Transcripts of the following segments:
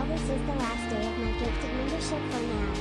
Well, this is the last day of my gifted membership for now.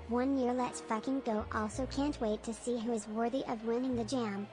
One year, let's fucking go. Also can't wait to see who is worthy of winning the jam.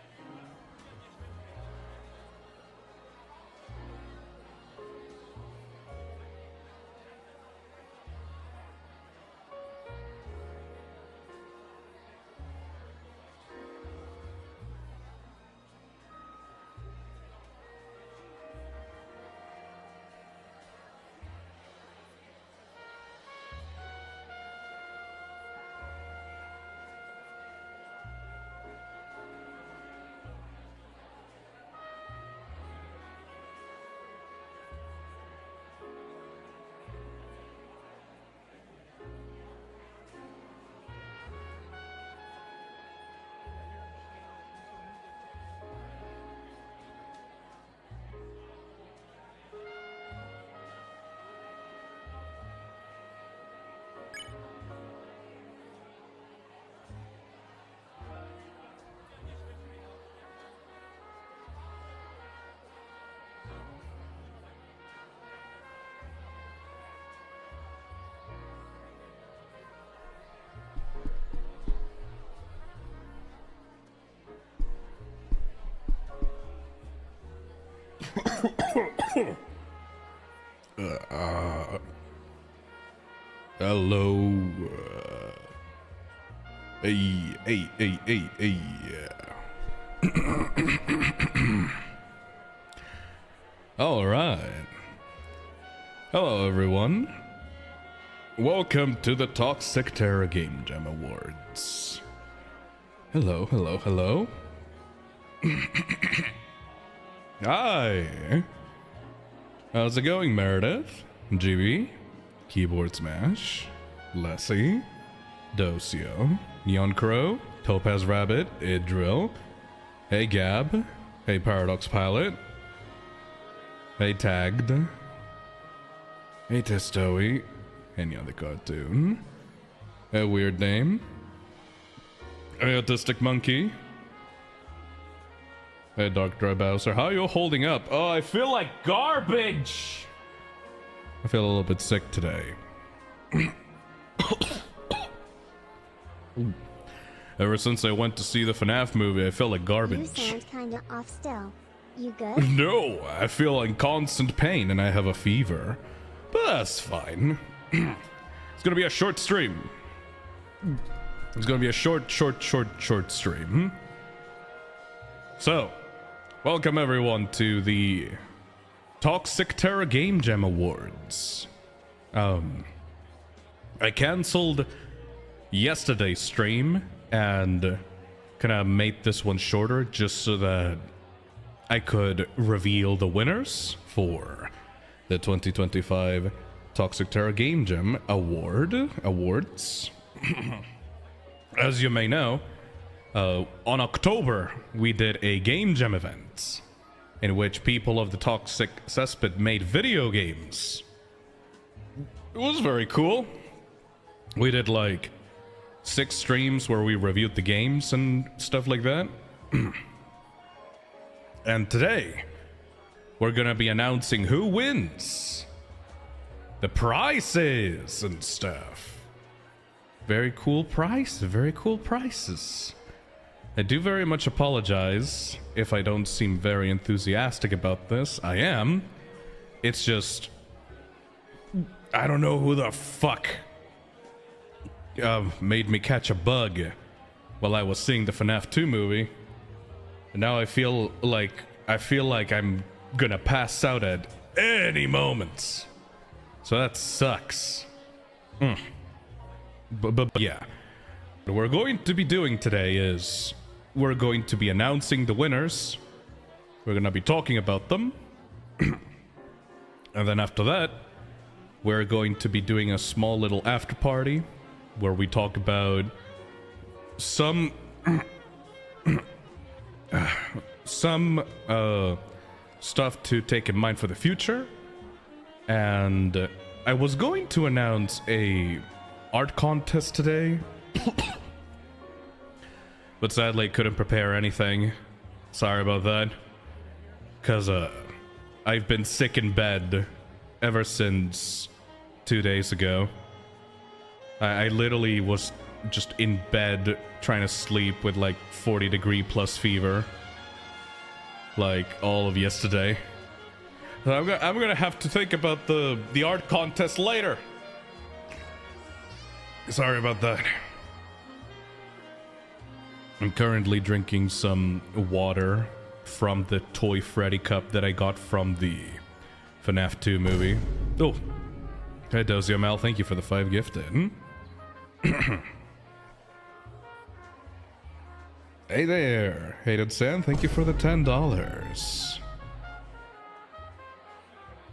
Hello. Hey. All right. Hello, everyone. Welcome to the Toxic Terror Game Jam Awards. Hello. Hi. How's it going, Meredith? GB, Keyboard Smash, Lessie, Docio, Neon Crow, Topaz Rabbit, Idril, hey Gab, hey Paradox Pilot, hey Tagged, hey Testoey, any other cartoon, hey Weird Name, hey Autistic Monkey, hey Dark Dry Bowser. How are you holding up? Oh, I feel like garbage! I feel a little bit sick today. Ever since I went to see the FNAF movie, I feel like garbage. You sound kinda off still. You good? No, I feel in constant pain and I have a fever. But that's fine. It's gonna be a short stream. It's gonna be a short stream. So, welcome everyone to the Toxic Terror Game Jam Awards. I cancelled yesterday's stream and kind of made this one shorter just so that I could reveal the winners for the 2025 Toxic Terror Game Jam awards. As you may know, On October, we did a Game Jam event in which people of the Toxic Cesspit made video games. It was very cool. We did like 6 streams where we reviewed the games and stuff like that. And today, we're gonna be announcing who wins, the prizes and stuff. Very cool prices. I do very much apologize if I don't seem very enthusiastic about this. I am. It's just, I don't know who the fuck made me catch a bug while I was seeing the FNAF 2 movie. And now I feel like I'm gonna pass out at any moment. So that sucks. But yeah. What we're going to be doing today is we're going to be announcing the winners. We're gonna be talking about them. And then after that, we're going to be doing a small little after party where we talk about some stuff to take in mind for the future. And I was going to announce a art contest today, but sadly couldn't prepare anything. Sorry about that. Cause I've been sick in bed ever since 2 days ago. I literally was just in bed trying to sleep with like 40-degree+ fever, like all of yesterday. So I'm gonna have to think about the art contest later. Sorry about that. I'm currently drinking some water from the Toy Freddy cup that I got from the FNAF 2 movie. Oh, hey Dozy Mel, thank you for the 5 gifted. Hey there, Hated Sam, thank you for the $10.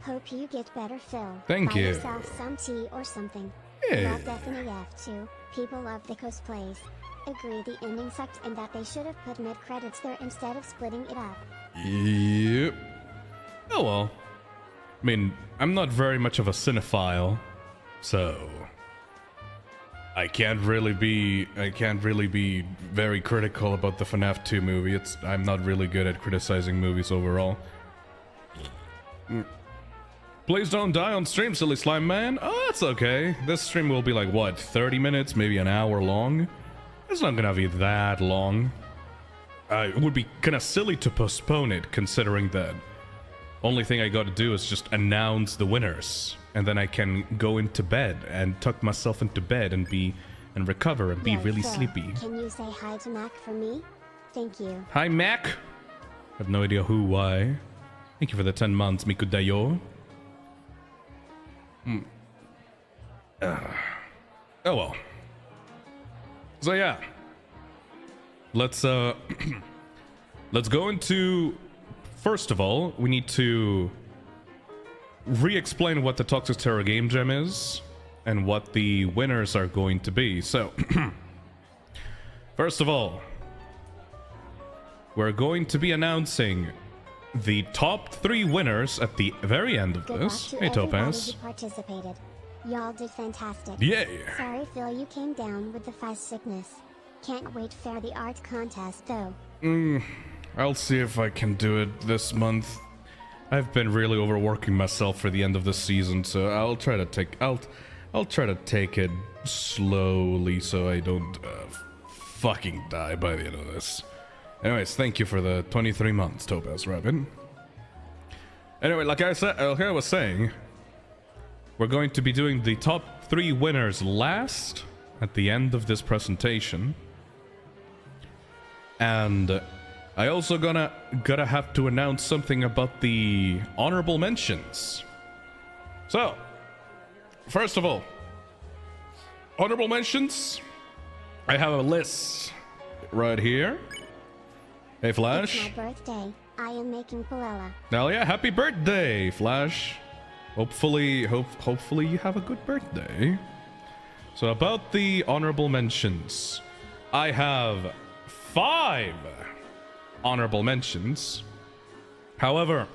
Hope you get better, Phil. Thank Buy you. yourself some tea or something. Yeah. Love Definitely F2. People love the cosplays. Agree the ending sucked and that they should have put mid-credits there instead of splitting it up. Yep. Oh well. I mean, I'm not very much of a cinephile, so I can't really be very critical about the FNAF 2 movie. I'm not really good at criticizing movies overall. Please don't die on stream, silly slime man. Oh, that's okay. This stream will be like, what, 30 minutes, maybe an hour long? It's not gonna be that long. It would be kinda silly to postpone it, considering that only thing I gotta do is just announce the winners. And then I can go into bed and tuck myself into bed and recover and be Yo, really Phil, sleepy. Can you say hi to Mac for me? Thank you. Hi, Mac. I have no idea who, why. Thank you for the 10 months, Mikudayo. Oh well. So yeah, let's let's go into, first of all, we need to re-explain what the Toxic Terror Game Jam is and what the winners are going to be. So first of all, we're going to be announcing the top 3 winners at the very end of Good this. luck Hey to everybody Topaz. who participated. Y'all did fantastic. Yay! Sorry, Phil, you came down with the fast sickness. Can't wait for the art contest, though. I'll see if I can do it this month. I've been really overworking myself for the end of the season, so I'll try to take it slowly so I don't fucking die by the end of this. Anyways, thank you for the 23 months, Topaz Rabbit. Anyway, like I was saying, we're going to be doing the top 3 winners last at the end of this presentation. And I also gotta have to announce something about the honorable mentions. So, first of all, honorable mentions. I have a list right here. Hey, Flash. It's my birthday. I am making Palella. Hell yeah, happy birthday, Flash. Hopefully you have a good birthday. So about the honorable mentions, I have 5 honorable mentions. However,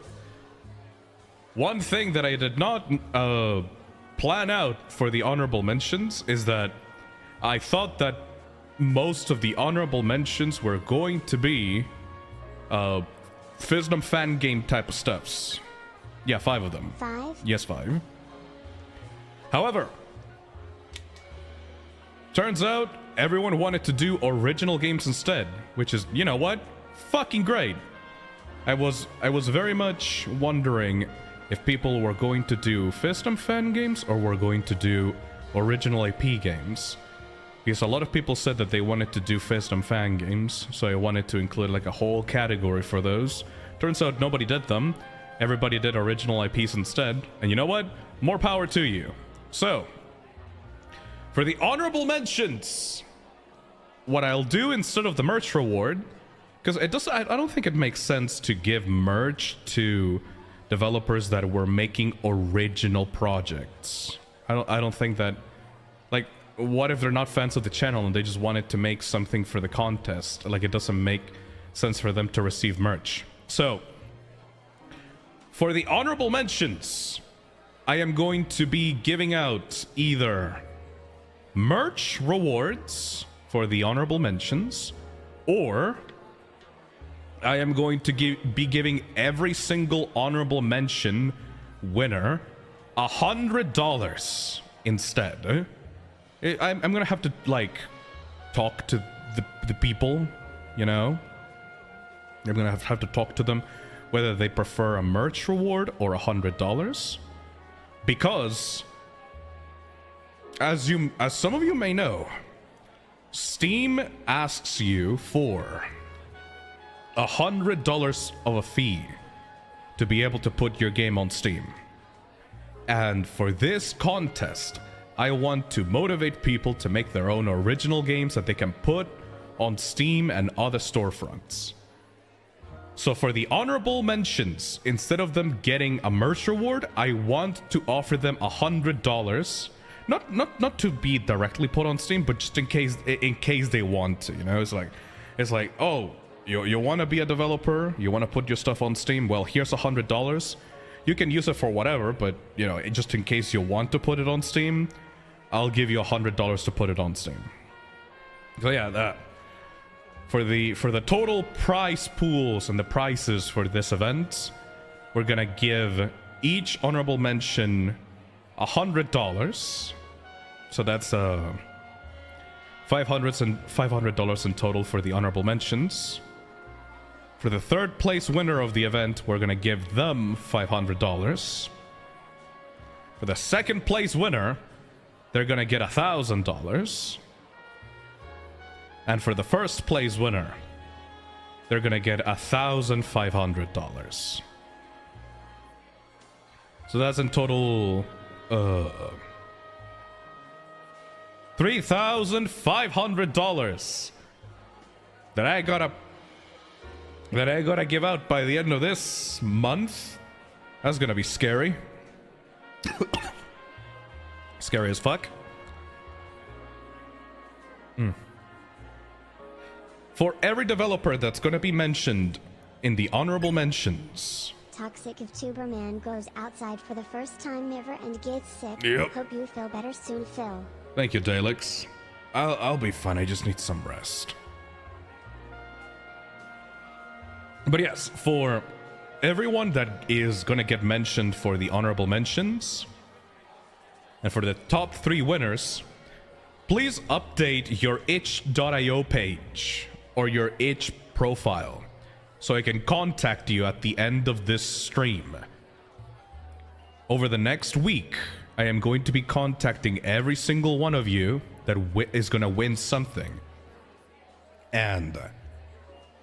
one thing that I did not plan out for the honorable mentions is that I thought that most of the honorable mentions were going to be Fizdom fan game type of stuffs. Yeah, 5 of them. 5? Yes, 5. However, turns out everyone wanted to do original games instead, which is, you know what? Fucking great. I was very much wondering if people were going to do Fizdom fan games or were going to do original IP games. Because a lot of people said that they wanted to do Fizdom fan games, so I wanted to include like a whole category for those. Turns out nobody did them. Everybody did original IPs instead. And you know what? More power to you. So, for the honorable mentions, what I'll do instead of the merch reward, because I don't think it makes sense to give merch to developers that were making original projects. I don't think that, like, what if they're not fans of the channel and they just wanted to make something for the contest? Like, it doesn't make sense for them to receive merch. So, for the honorable mentions, I am going to be giving out either merch rewards for the honorable mentions, or I am going to be giving every single honorable mention winner $100 instead. I'm gonna have to, like, talk to the people, you know? I'm gonna have to talk to them whether they prefer a merch reward or $100. Because, as some of you may know, Steam asks you for $100 of a fee to be able to put your game on Steam. And for this contest, I want to motivate people to make their own original games that they can put on Steam and other storefronts. So for the honorable mentions, instead of them getting a merch reward, I want to offer them $100. Not to be directly put on Steam, but just in case they want to, you know? It's like, oh, you want to be a developer, you want to put your stuff on Steam, well, here's $100. You can use it for whatever, but, you know, just in case you want to put it on Steam, I'll give you $100 to put it on Steam. So yeah, that. For the total prize pools and the prizes for this event, we're gonna give each honorable mention $100. So that's $500 in total for the honorable mentions. For the third place winner of the event, we're gonna give them $500. For the second place winner, they're gonna get $1,000. And for the first place winner, they're gonna get $1,500. So that's in total $3,500 that I gotta give out by the end of this month. That's gonna be scary. Scary as fuck. For every developer that's gonna be mentioned in the honorable mentions, Toxic if Tuberman goes outside for the first time ever and gets sick. Yep. Hope you feel better soon, Phil. thank you, Daleks. I'll be fine. I just need some rest. But yes, for everyone that is gonna get mentioned for the honorable mentions, and for the top 3 winners, please update your itch.io page or your itch profile so I can contact you at the end of this stream. Over the next week, I am going to be contacting every single one of you that is going to win something. And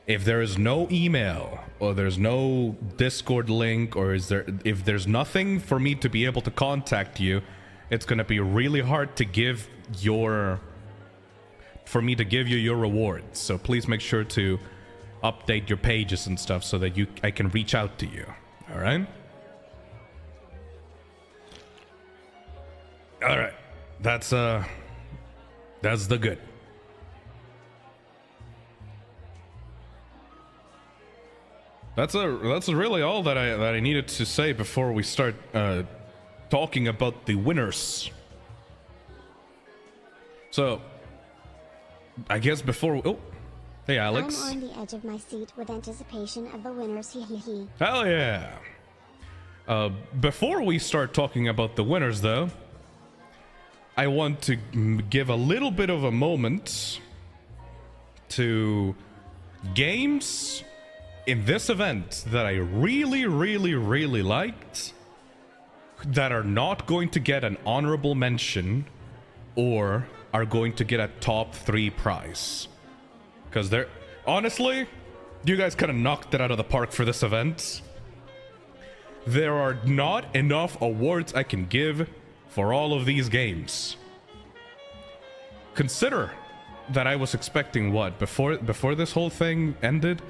if there is no email or there's no Discord link, or if there's nothing for me to be able to contact you, it's going to be really hard to give you your rewards. So please make sure to update your pages and stuff so that I can reach out to you. All right? All right. That's the good. That's really all that I needed to say before we start talking about the winners. So, I guess before... Oh, hey Alex. I'm on the edge of my seat with anticipation of the winners, hee hee hee. Hell yeah. Before we start talking about the winners though, I want to give a little bit of a moment to games in this event that I really liked, that are not going to get an honorable mention or are going to get a top 3 prize. Because they're... Honestly, you guys kind of knocked it out of the park for this event. There are not enough awards I can give for all of these games. Consider that I was expecting what? Before this whole thing ended,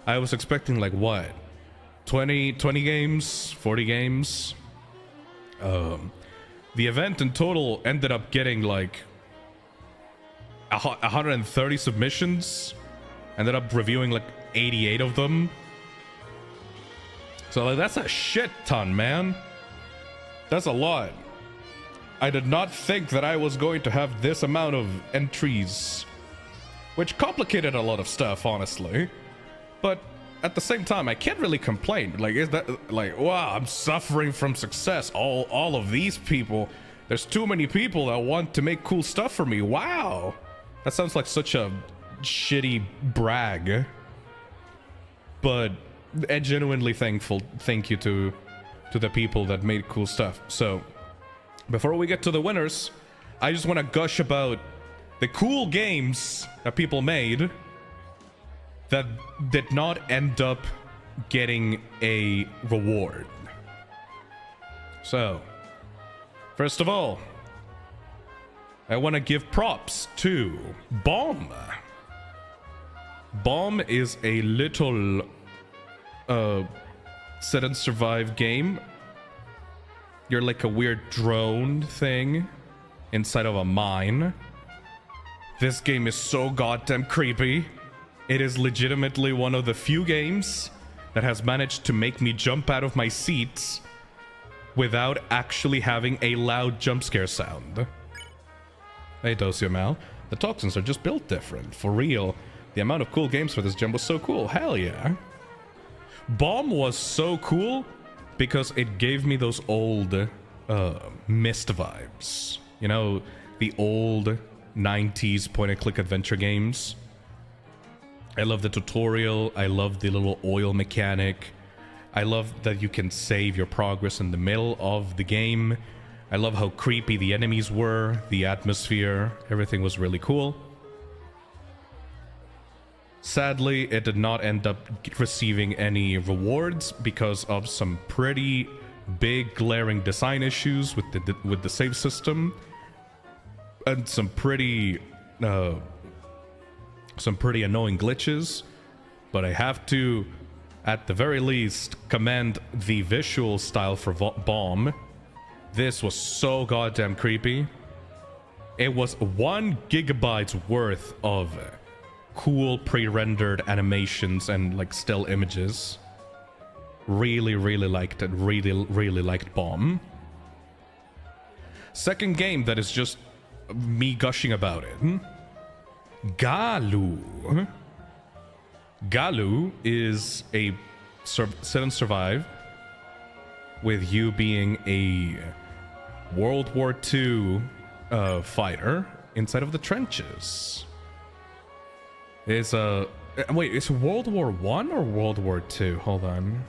I was expecting like what? 20 games? 40 games? The event in total ended up getting like 130 submissions. Ended up reviewing like 88 of them. So like, that's a shit ton, man. That's a lot. I did not think that I was going to have this amount of entries, which complicated a lot of stuff, honestly. But at the same time, I can't really complain. Like, is that like, wow, I'm suffering from success. All of these people, there's too many people that want to make cool stuff for me. Wow, that sounds like such a shitty brag. But a genuinely thank you to the people that made cool stuff. So before we get to the winners, I just want to gush about the cool games that people made that did not end up getting a reward. So first of all, I want to give props to Bomb. Bomb is a little set and survive game. You're like a weird drone thing inside of a mine. This game is so goddamn creepy. It is legitimately one of the few games that has managed to make me jump out of my seats without actually having a loud jump scare sound. Hey Dosio the toxins are just built different. For real, the amount of cool games for this gem was so cool. Hell yeah. Bomb was so cool because it gave me those old Myst vibes. You know, the old 90s point-and-click adventure games. I love the tutorial. I love the little oil mechanic. I love that you can save your progress in the middle of the game. I love how creepy the enemies were, the atmosphere. Everything was really cool. Sadly, it did not end up receiving any rewards because of some pretty big glaring design issues with the save system and some pretty annoying glitches. But I have to, at the very least, commend the visual style for Bomb. This was so goddamn creepy. It was 1 gigabyte's worth of cool pre-rendered animations and like still images. Really liked it. Really liked Bomb. Second game that is just me gushing about it. Galu. Galu is a sit and survive with you being a World War II fighter inside of the trenches. It's a... Wait, it's World War I or World War II? Hold on.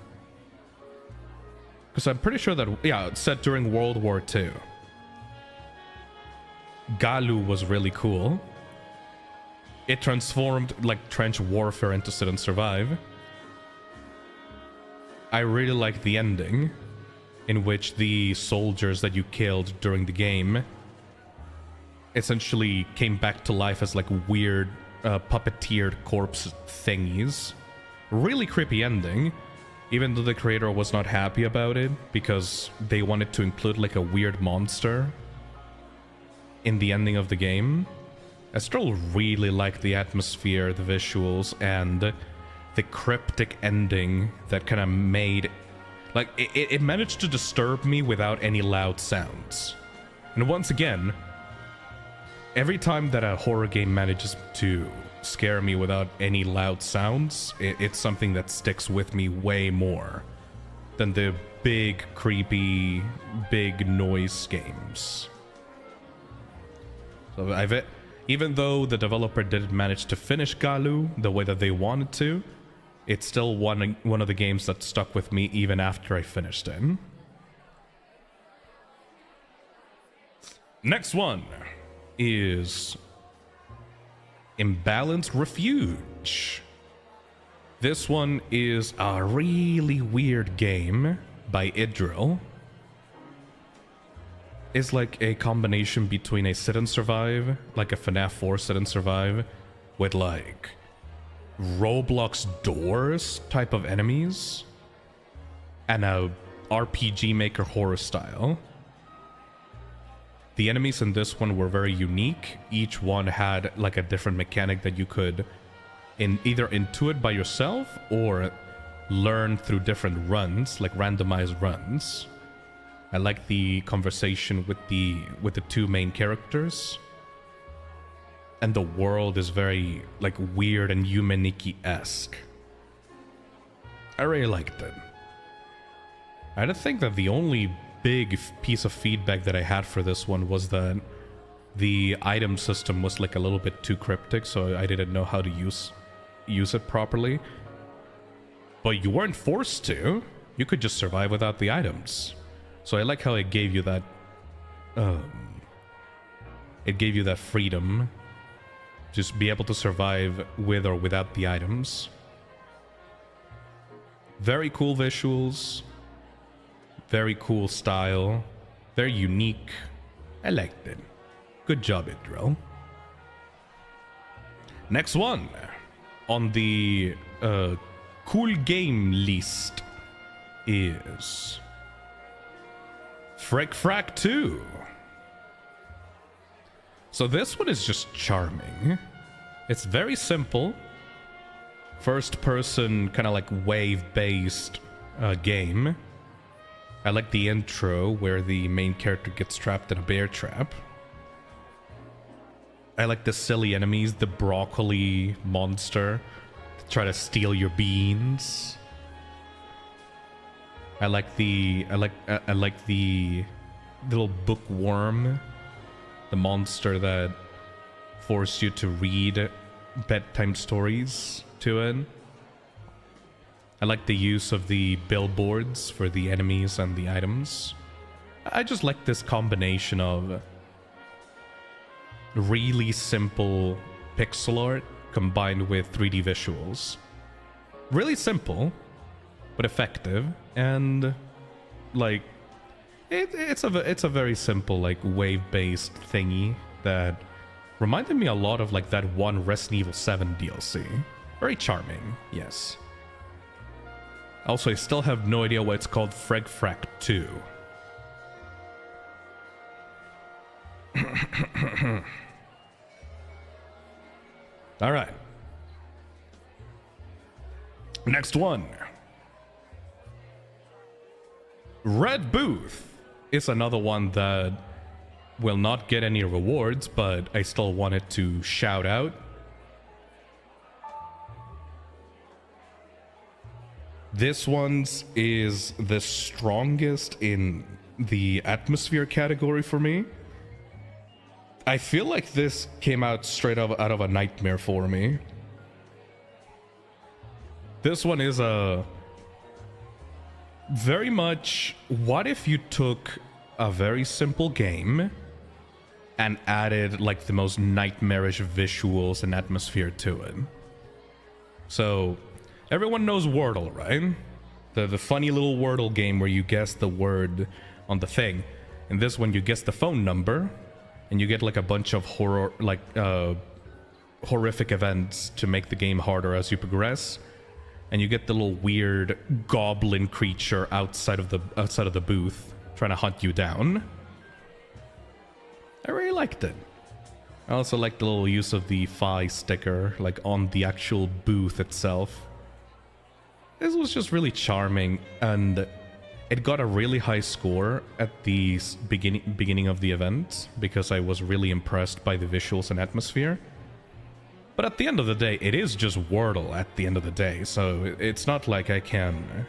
Because I'm pretty sure that... Yeah, it's set during World War II. Galu was really cool. It transformed, like, trench warfare into sit and survive. I really liked the ending, in which the soldiers that you killed during the game essentially came back to life as, like, weird... puppeteered corpse thingies. Really creepy ending, even though the creator was not happy about it because they wanted to include like a weird monster in the ending of the game. I still really like the atmosphere, the visuals, and the cryptic ending that kind of made, like, it managed to disturb me without any loud sounds. And once again, every time that a horror game manages to scare me without any loud sounds, it's something that sticks with me way more than the big, creepy, big noise games. So even though the developer didn't manage to finish Galu the way that they wanted to, it's still one of the games that stuck with me even after I finished it. Next one is Imbalanced Refuge. This one is a really weird game by Idril. It's like a combination between a Sit and Survive, like a FNAF 4 Sit and Survive, with like Roblox Doors type of enemies, and a RPG Maker horror style. The enemies in this one were very unique. Each one had like a different mechanic that you could either intuit by yourself or learn through different runs, like randomized runs. I like the conversation with the two main characters. And the world is very like weird and Yumeniki-esque. I really liked it. I think that the only big piece of feedback that I had for this one was that the item system was like a little bit too cryptic, so I didn't know how to use it properly. But you weren't forced to. You could just survive without the items. So I like how it gave you that freedom. Just be able to survive with or without the items. Very cool visuals. Very cool style. Very unique. I liked it. Good job, Idril. Next one on the cool game list is Frick Frack 2. So this one is just charming. It's very simple. First person, kind of like wave-based game. I like the intro where the main character gets trapped in a bear trap. I like the silly enemies, the broccoli monster to try to steal your beans. I like the little bookworm, the monster that forced you to read bedtime stories to it. I like the use of the billboards for the enemies and the items. I just like this combination of really simple pixel art combined with 3D visuals. Really simple, but effective, and like it's a very simple like wave-based thingy that reminded me a lot of like that one Resident Evil 7 DLC. Very charming, yes. Also, I still have no idea why it's called Frick Frack 2. Alright. Next one. Red Booth is another one that will not get any rewards, but I still wanted to shout out. This one's is the strongest in the atmosphere category for me. I feel like this came out straight up out of a nightmare for me. This one is a very much, what if you took a very simple game and added like the most nightmarish visuals and atmosphere to it? So everyone knows Wordle, right? The funny little Wordle game where you guess the word on the thing. In this one, you guess the phone number, and you get like a bunch of horrific events to make the game harder as you progress. And you get the little weird goblin creature outside of the booth trying to hunt you down. I really liked it. I also like the little use of the Fi sticker, like on the actual booth itself. this was just really charming, and it got a really high score at the beginning of the event because I was really impressed by the visuals and atmosphere. But at the end of the day, it is just Wordle at the end of the day, so it's not like I can...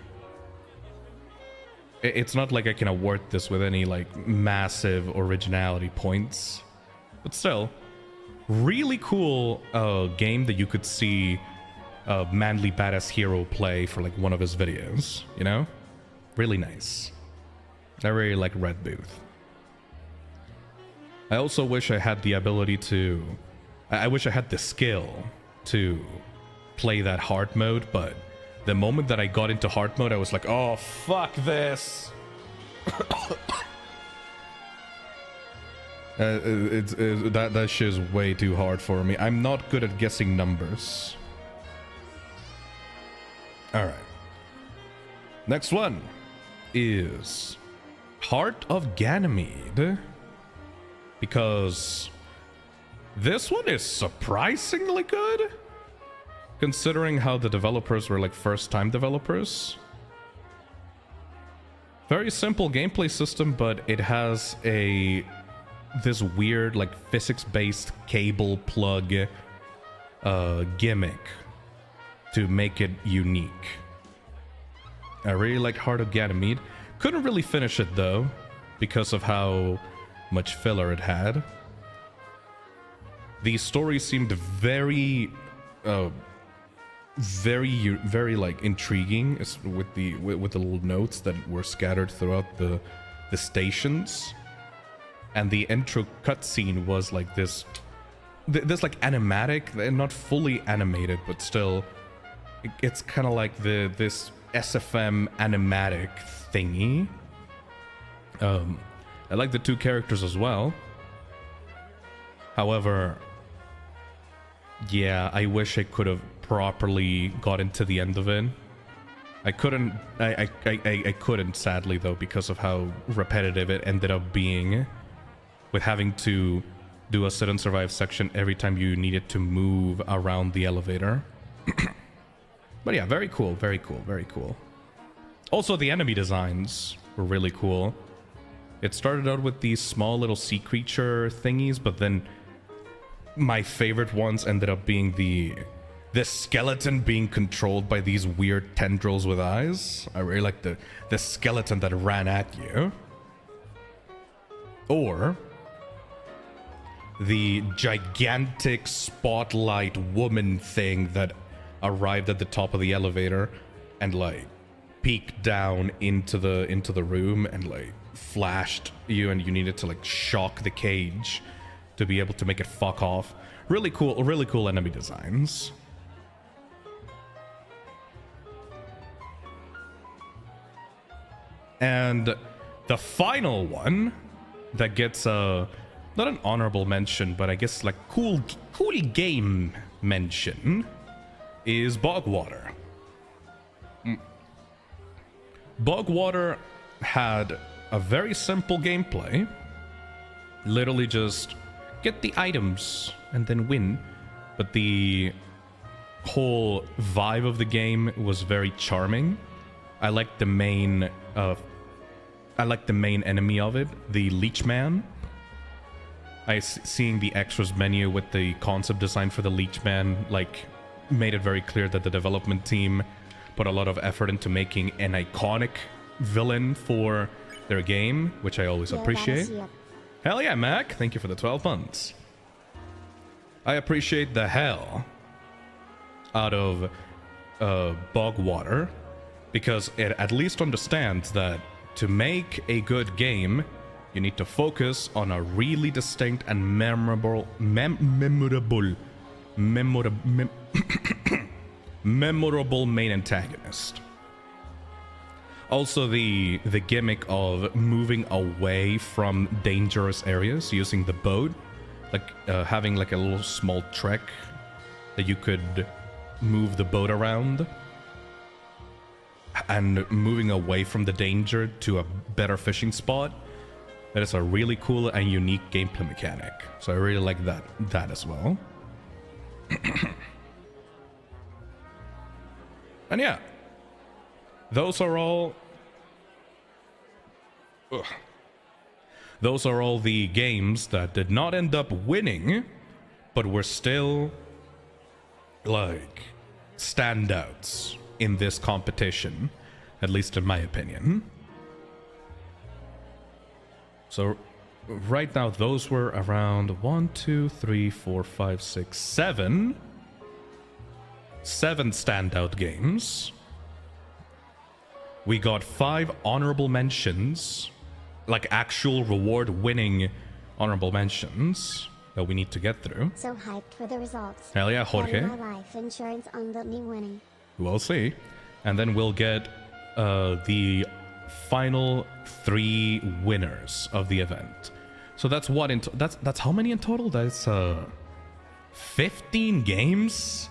It's not like I can award this with any, like, massive originality points. But still, really cool game that you could see a manly badass hero play for, like, one of his videos, you know? Really nice. I really like Red Booth. I also wish I had the ability to... I wish I had the skill to play that hard mode, but the moment that I got into hard mode, I was like, oh, fuck this. That shit is way too hard for me. I'm not good at guessing numbers. Alright. Next one is Heart of Ganymede. Because this one is surprisingly good, considering how the developers were like first-time developers. Very simple gameplay system, but it has this weird like physics-based cable plug gimmick to make it unique. I really liked Heart of Ganymede. Couldn't really finish it though, because of how much filler it had. The story seemed very like intriguing with the little notes that were scattered throughout the stations, and the intro cutscene was like this like animatic, not fully animated, but still it's kind of like this SFM animatic thingy. I like the two characters as well. However, yeah, I wish I could have properly got into the end of it. I couldn't, I couldn't, sadly, though, because of how repetitive it ended up being, with having to do a sit and survive section every time you needed to move around the elevator. But yeah, very cool, very cool, very cool. Also, the enemy designs were really cool. It started out with these small little sea creature thingies, but then my favorite ones ended up being the skeleton being controlled by these weird tendrils with eyes. I really like the skeleton that ran at you. Or the gigantic spotlight woman thing that arrived at the top of the elevator and like peeked down into the room and like flashed you, and you needed to like shock the cage to be able to make it fuck off. Really cool enemy designs. And the final one that gets not an honorable mention, but I guess like cool game mention is Bogwater. Bogwater had a very simple gameplay. Literally just get the items and then win. But the whole vibe of the game was very charming. I like the main enemy of it, the Leechman. Seeing the extras menu with the concept design for the Leechman like made it very clear that the development team put a lot of effort into making an iconic villain for their game, which I always appreciate. Hell yeah, Mac! Thank you for the 12 months. I appreciate the hell out of Bogwater, because it at least understands that to make a good game, you need to focus on a really distinct and memorable main antagonist. Also, the gimmick of moving away from dangerous areas using the boat, like having like a little small trek that you could move the boat around, and moving away from the danger to a better fishing spot. That is a really cool and unique gameplay mechanic. So I really like that as well. And yeah, those are all... Ugh. Those are all the games that did not end up winning, but were still, like, standouts in this competition, at least in my opinion. So, right now, those were around 1, 2, 3, 4, 5, 6, 7. 7 standout games. We got 5 honorable mentions, like actual reward-winning honorable mentions that we need to get through. So hyped for the results. Hell yeah, Jorge. Betting my life insurance on me winning. We'll see. And then we'll get the final 3 winners of the event. So that's what in that's how many in total? That's 15 games?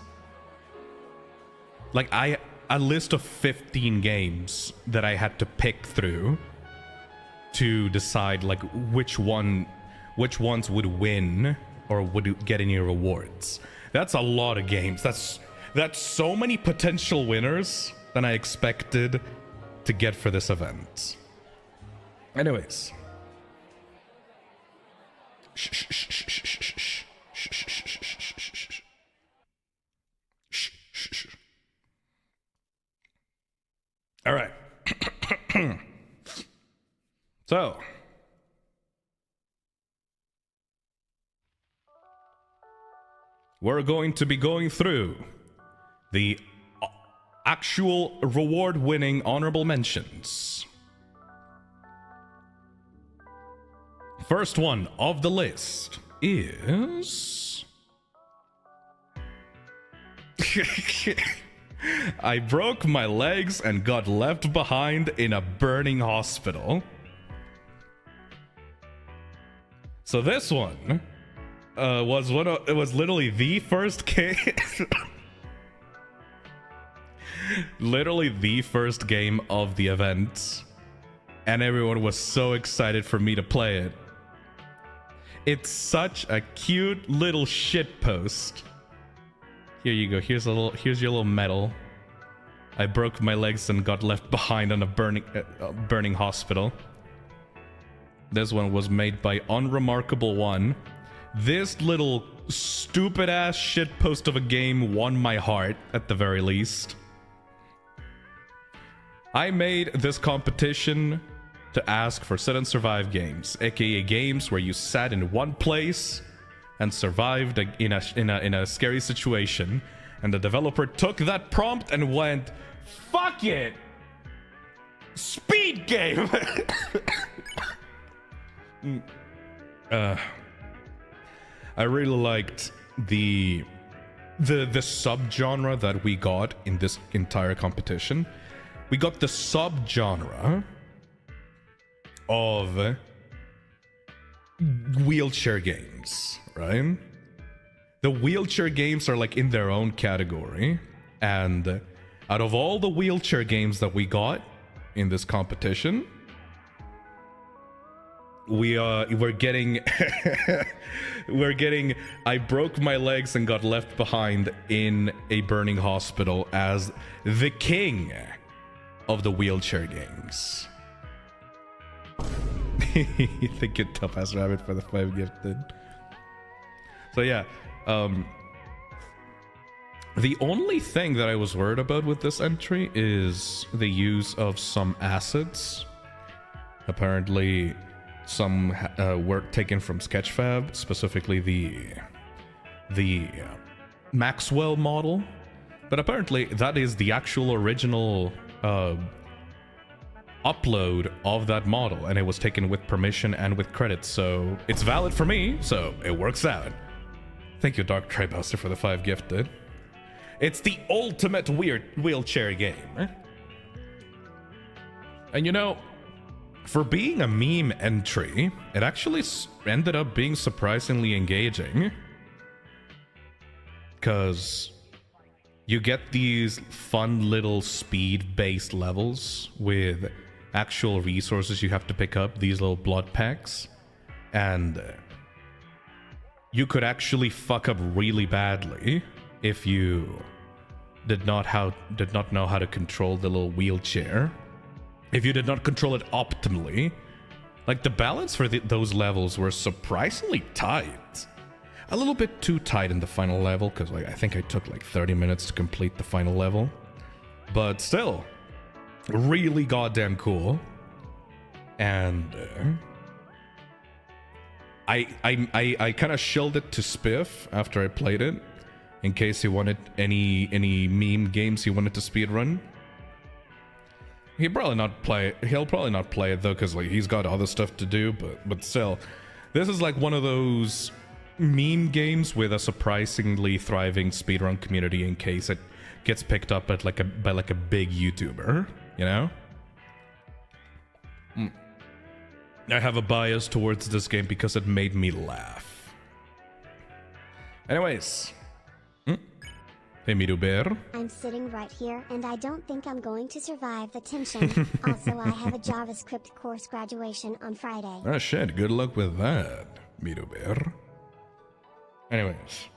Like a list of 15 games that I had to pick through to decide like which ones would win or would get any rewards. That's a lot of games. That's so many potential winners than I expected to get for this event. Anyways. All right. So, we're going to be going through the actual reward-winning honorable mentions. First one of the list is... I broke my legs and got left behind in a burning hospital. So this one it was literally the first game literally the first game of the event, and everyone was so excited for me to play it. It's such a cute little shit post. Here you go. Here's your little medal. I broke my legs and got left behind in a burning hospital. This one was made by Unremarkable One. This little stupid ass shit post of a game won my heart at the very least. I made this competition to ask for sit and survive games, aka games where you sat in one place and survived in a scary situation, and the developer took that prompt and went, fuck it, speed game. I really liked the subgenre that we got in this entire competition. We got the subgenre of wheelchair games, right? The wheelchair games are like in their own category, and out of all the wheelchair games that we got in this competition, we're getting I broke my legs and got left behind in a burning hospital as the king of the wheelchair games. Thank you, Tough Ass Rabbit, for the 5 gifted. So yeah, the only thing that I was worried about with this entry is the use of some assets. Apparently, some work taken from Sketchfab, specifically the Maxwell model. But apparently, that is the actual original upload of that model, and it was taken with permission and with credits, so it's valid for me, so it works out. Thank you, Dark Tribuster, for the 5 gifted. It's the ultimate weird wheelchair game. And you know, for being a meme entry, it actually ended up being surprisingly engaging. Because you get these fun little speed-based levels with actual resources you have to pick up, these little blood packs. And you could actually fuck up really badly if you did not know how to control the little wheelchair, if you did not control it optimally, like the balance for those levels were surprisingly tight. A little bit too tight in the final level, because like I think I took like 30 minutes to complete the final level. But still, really goddamn cool. And I kind of shilled it to Spiff after I played it, in case he wanted any meme games he wanted to speedrun. He'll probably not play it though, because like he's got other stuff to do. But still, this is like one of those meme games with a surprisingly thriving speedrun community, in case it gets picked up at by a big YouTuber, you know? I have a bias towards this game because it made me laugh. Anyways. Hey, Miru Bear. I'm sitting right here and I don't think I'm going to survive the tension. Also, I have a JavaScript course graduation on Friday. Oh shit, good luck with that, Miru Bear. Anyways.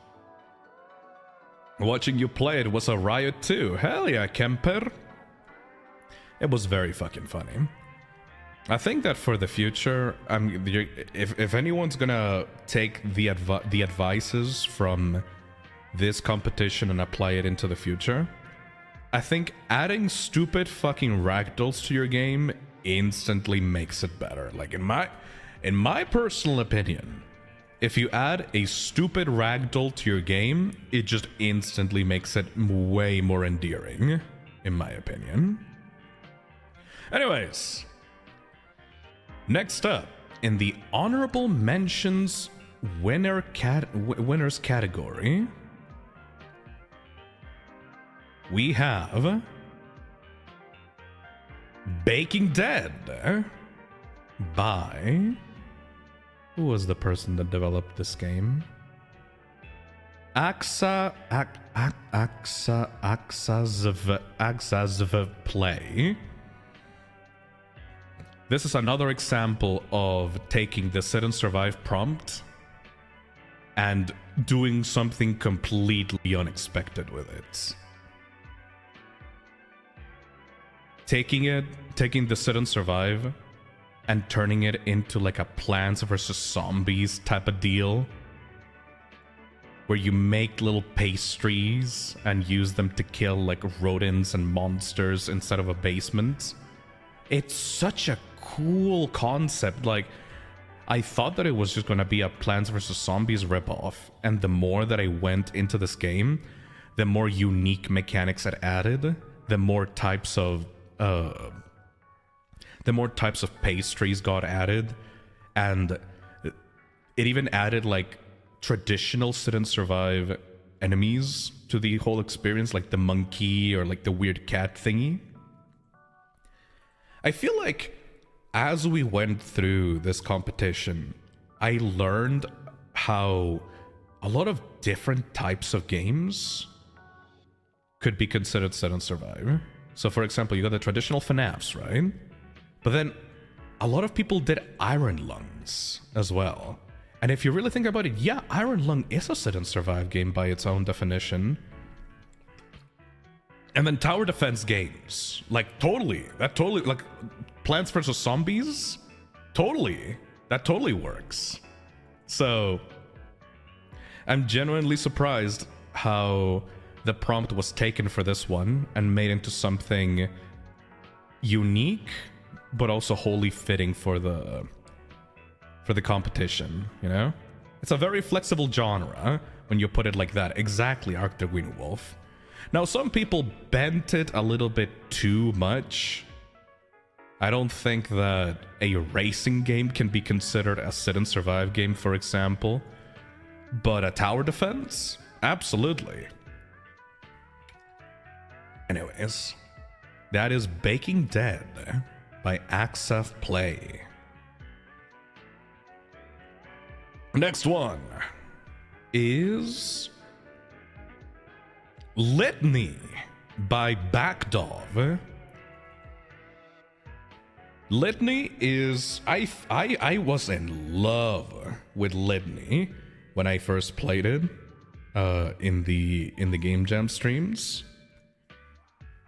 Watching you play it was a riot too. Hell yeah, Kemper. It was very fucking funny. I think that for the future, if anyone's gonna take the advices from this competition and apply it into the future, I think adding stupid fucking ragdolls to your game instantly makes it better. Like in my personal opinion, if you add a stupid ragdoll to your game, it just instantly makes it way more endearing, in my opinion. Anyways, next up in the honorable mentions winners category, we have Baking Dead by... Who was the person that developed this game? Axazv Play. This is another example of taking the sit and survive prompt and doing something completely unexpected with it. Taking the sit and survive and turning it into like a Plants vs. Zombies type of deal, where you make little pastries and use them to kill like rodents and monsters instead of a basement. It's such a cool concept. Like, I thought that it was just gonna be a Plants vs. Zombies ripoff, and the more that I went into this game, the more unique mechanics it added, the more types of pastries got added, and it even added like traditional sit and survive enemies to the whole experience, like the monkey or like the weird cat thingy. I feel like as we went through this competition, I learned how a lot of different types of games could be considered sit and survive. So for example, you got the traditional FNAFs, right? But then a lot of people did Iron Lungs as well. And if you really think about it, yeah, Iron Lung is a sit and survive game by its own definition. And then tower defense games, like totally, like Plants vs. Zombies, that totally works. So I'm genuinely surprised how the prompt was taken for this one and made into something unique, but also wholly fitting for the competition, you know? It's a very flexible genre when you put it like that. Exactly, Arctic Green Wolf. Now, some people bent it a little bit too much. I don't think that a racing game can be considered a sit and survive game, for example. But a tower defense? Absolutely. Anyways, that is Baking Dead by Axazv Play. Next one is Litany by Backdov. Litany is... I was in love with Litany when I first played it in the Game Jam streams.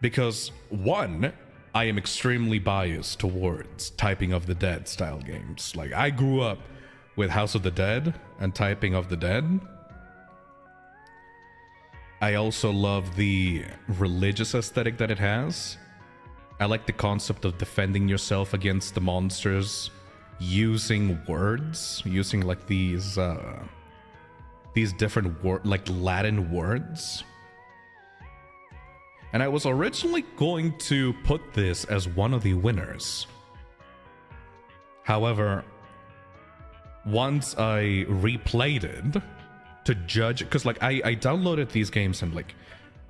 Because one, I am extremely biased towards Typing of the Dead style games. Like, I grew up with House of the Dead and Typing of the Dead. I also love the religious aesthetic that it has. I like the concept of defending yourself against the monsters using words, using like these different like Latin words. And I was originally going to put this as one of the winners. However, once I replayed it to judge, because like I downloaded these games and like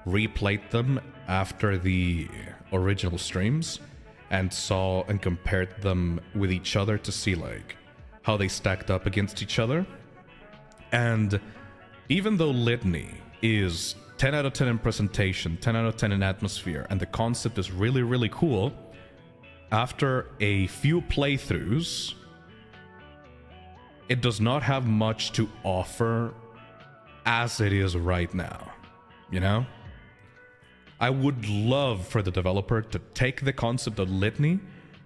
replayed them after the original streams and saw and compared them with each other to see like how they stacked up against each other. And even though Litany is 10 out of 10 in presentation, 10 out of 10 in atmosphere, and the concept is really, really cool, after a few playthroughs, it does not have much to offer as it is right now, you know? I would love for the developer to take the concept of Litany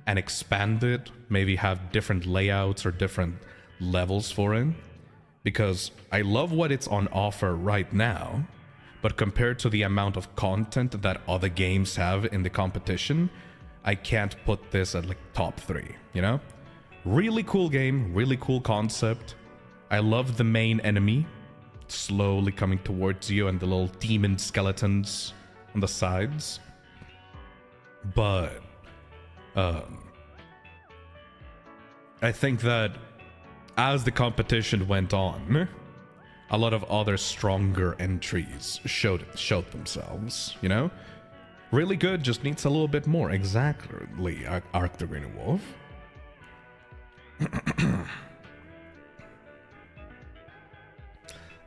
and expand it, maybe have different layouts or different levels for it, because I love what it's on offer right now, but compared to the amount of content that other games have in the competition, I can't put this at like top 3, you know? Really cool game, really cool concept. I love the main enemy slowly coming towards you and the little demon skeletons on the sides. But I think that as the competition went on, a lot of other stronger entries showed themselves, you know? Really good, just needs a little bit more. Exactly, Arc the Green Wolf.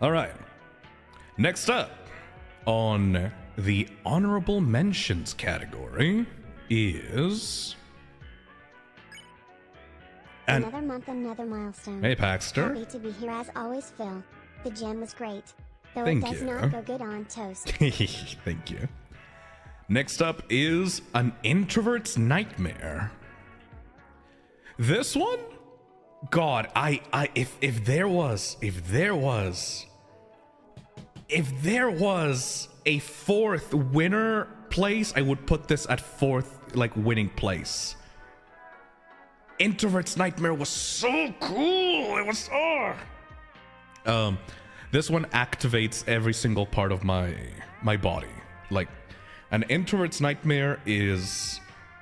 Alright. Next up on the honorable mentions category is... Another month, another milestone. Hey, Paxter. Happy to be here as always, Phil. The gem was great, though Thank it does you. not go good on toast. Thank you. Next up is An Introvert's Nightmare. This one? God, if there was a fourth winner place, I would put this at fourth, like, winning place. Introvert's Nightmare was so cool. It was this one activates every single part of my body. Like, An Introvert's Nightmare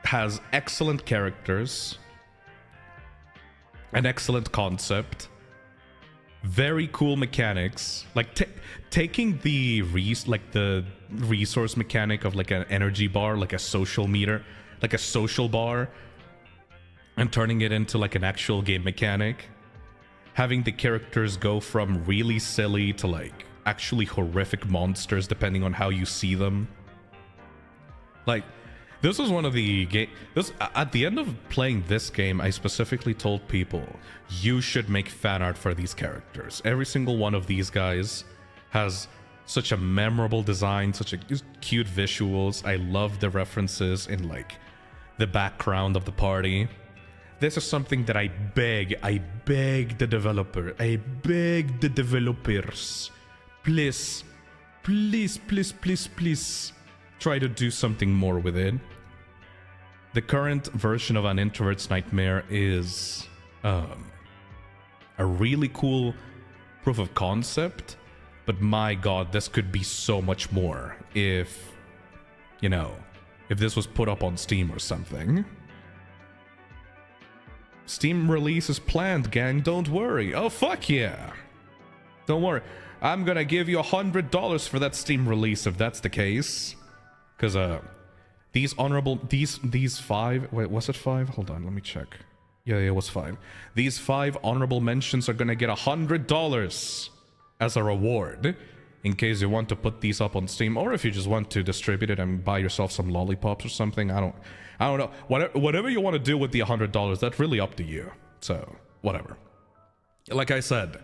has excellent characters, an excellent concept, very cool mechanics. Like taking the resource mechanic of like an energy bar, like a social meter, like a social bar, and turning it into like an actual game mechanic. Having the characters go from really silly to like actually horrific monsters depending on how you see them. Like, this was one of the at the end of playing this game, I specifically told people, you should make fan art for these characters. Every single one of these guys has such a memorable design, such a cute visuals. I love the references in like the background of the party. This is something that I beg the developers, please try to do something more with it. The current version of An Introvert's Nightmare is a really cool proof of concept, but my god, this could be so much more if, you know, if this was put up on Steam or something. Steam release is planned, gang, don't worry. Oh, fuck yeah. Don't worry. I'm gonna give you $100 for that Steam release if that's the case. Because, these honorable... These 5... Wait, was it 5? Hold on, let me check. Yeah, it was 5. These 5 honorable mentions are gonna get $100 as a reward. In case you want to put these up on Steam. Or if you just want to distribute it and buy yourself some lollipops or something. I don't know. Whatever you want to do with the $100, that's really up to you. So, whatever. Like I said,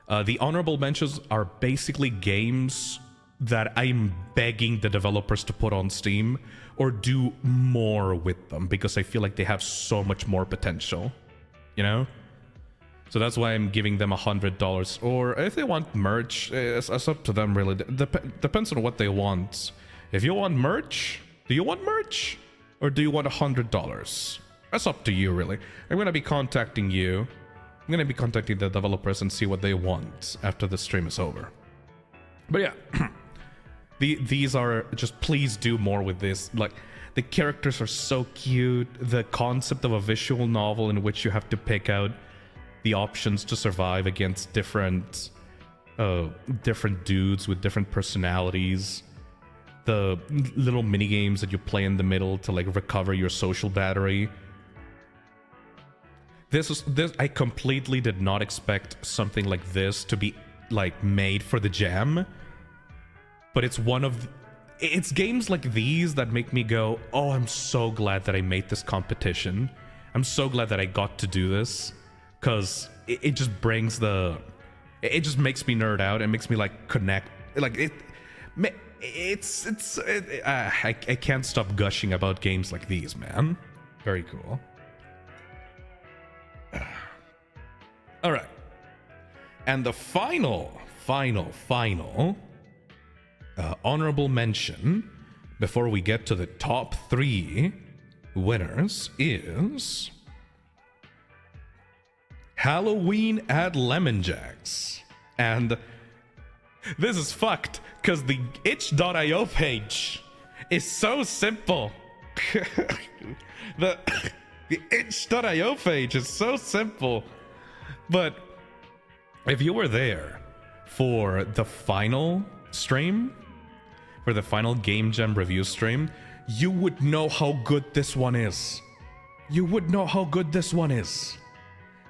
the honorable mentions are basically games that I'm begging the developers to put on Steam or do more with them because I feel like they have so much more potential, you know? So that's why I'm giving them $100. Or if they want merch, it's up to them really. Depends on what they want. If you want merch, do you want merch? Or do you want $100? That's up to you really. I'm gonna be contacting you. I'm gonna be contacting the developers and see what they want after the stream is over. But yeah. These are just, please do more with this. Like, the characters are so cute. The concept of a visual novel in which you have to pick out the options to survive against different dudes with different personalities. The little mini games that you play in the middle to like recover your social battery. This I completely did not expect something like this to be like made for the Jam. But it's games like these that make me go, oh, I'm so glad that I made this competition. I'm so glad that I got to do this. Because it just brings it just makes me nerd out and makes me like connect. Like I can't stop gushing about games like these, man. Very cool. All right. And the final honorable mention before we get to the top 3 winners is Halloween at Lemon Jacks. And this is fucked because the itch.io page is so simple. the itch.io page is so simple. But if you were there for the final stream, for the final Game Jam review stream, you would know how good this one is. You would know how good this one is.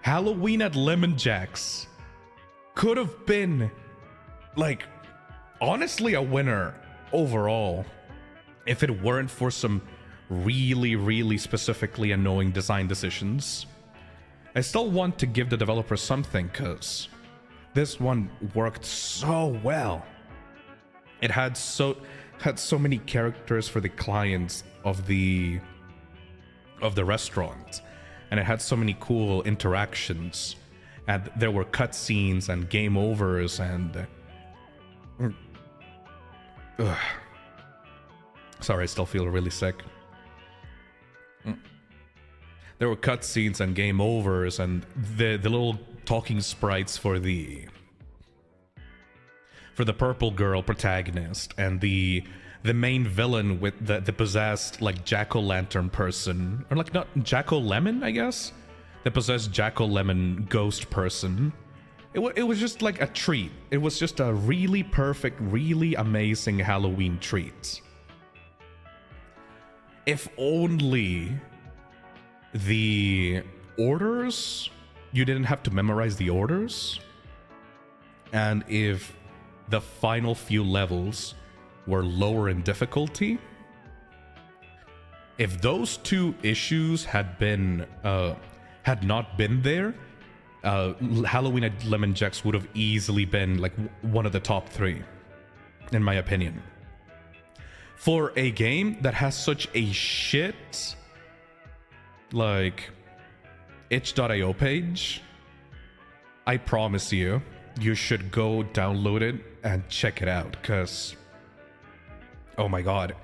Halloween at Lemon Jacks could have been, like, honestly a winner overall if it weren't for some really, really specifically annoying design decisions. I still want to give the developer something because this one worked so well. It had so many characters for the clients of the restaurant, and it had so many cool interactions, and there were cutscenes and game overs and sorry, I still feel really sick. There were cutscenes and game overs and the little talking sprites for the purple girl protagonist and the main villain with the possessed like jack-o'-lantern person, or like not jack-o'-lemon, I guess, the possessed jack-o'-lemon ghost person. It was just like a treat. It was just a really perfect, really amazing Halloween treat. If only the orders, you didn't have to memorize the orders, and if the final few levels were lower in difficulty. If those 2 issues had not been there, Halloween at Lemon Jacks would have easily been like one of the top 3, in my opinion. For a game that has such a shit like itch.io page, I promise you should go download it and check it out, because oh my god,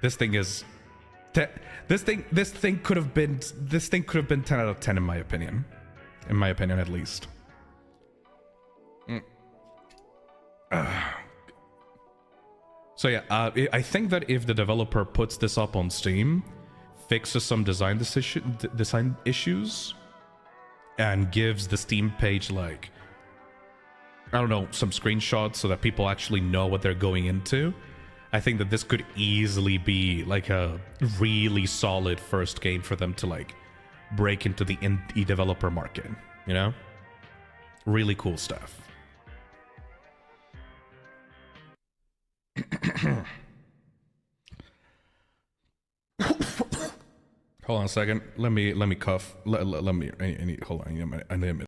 this thing is this thing could have been 10 out of 10 in my opinion at least. So yeah, I think that if the developer puts this up on Steam, fixes some design issues, and gives the Steam page like, I don't know, some screenshots so that people actually know what they're going into, I think that this could easily be like a really solid first game for them to like break into the indie developer market, you know? Really cool stuff. Hold on a second. Let me cough. Let me. I need. Hold on. I need.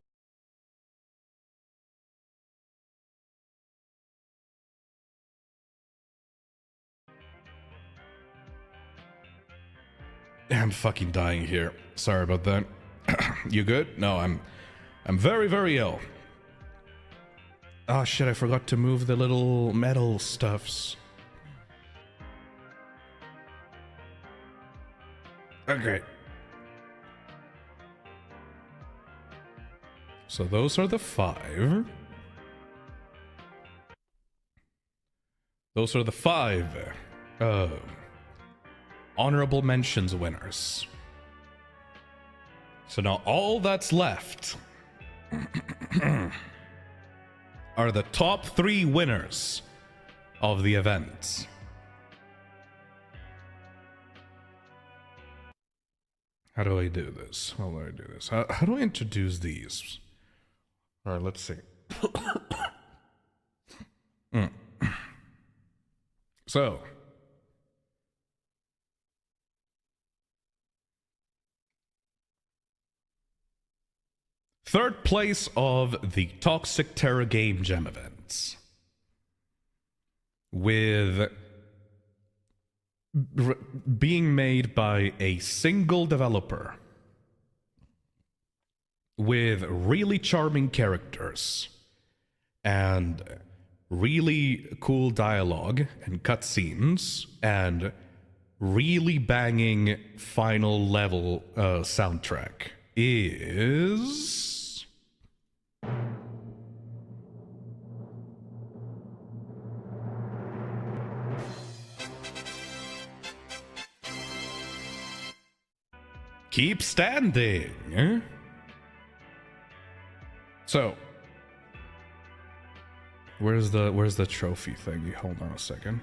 I'm fucking dying here. Sorry about that. You good? No, I'm very, very ill. Oh shit, I forgot to move the little metal stuffs. Okay. So those are the 5. Those are the 5 honorable mentions winners. So now all that's left are the top 3 winners of the event. How do I do this? How do I do this? How do I introduce these? All right, let's see. So, third place of the Toxic Terror Game Jam events, with being made by a single developer, with really charming characters and really cool dialogue and cutscenes and really banging final level soundtrack is Keep Standing. So, where's the trophy thingy? Hold on a second.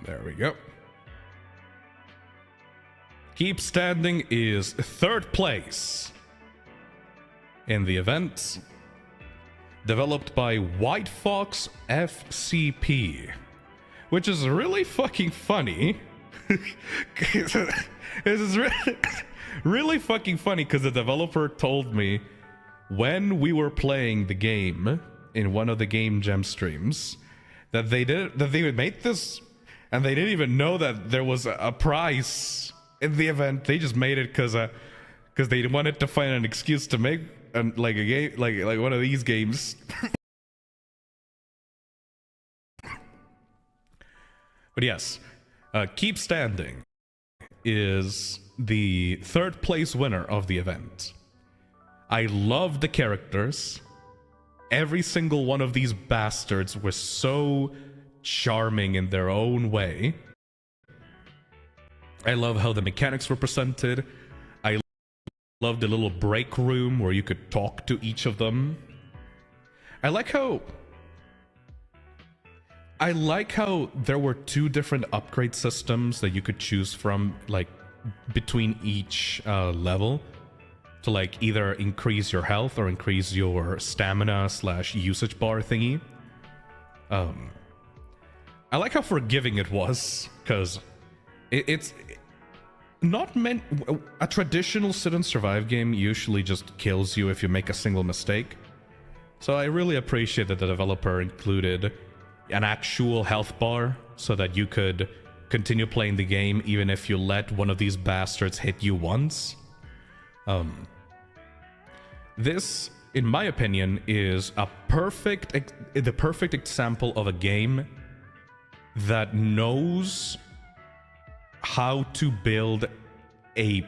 There we go. Keep Standing is 3rd place in the event, developed by White Fox FCP, which is really fucking funny. This is really fucking funny because the developer told me when we were playing the game in one of the Game Jam streams that they would make this, and they didn't even know that there was a prize in the event. They just made it because they wanted to find an excuse to make like a game, like one of these games. But yes, Keep Standing is the 3rd place winner of the event. I love the characters. Every single one of these bastards was so charming in their own way. I love how the mechanics were presented. I love the little break room where you could talk to each of them. I like how there were 2 different upgrade systems that you could choose from, like, between each level, to like either increase your health or increase your stamina / usage bar thingy. I like how forgiving it was, because it's not meant... A traditional sit and survive game usually just kills you if you make a single mistake. So I really appreciate that the developer included an actual health bar so that you could continue playing the game even if you let one of these bastards hit you once. This, in my opinion, is the perfect example of a game that knows how to build a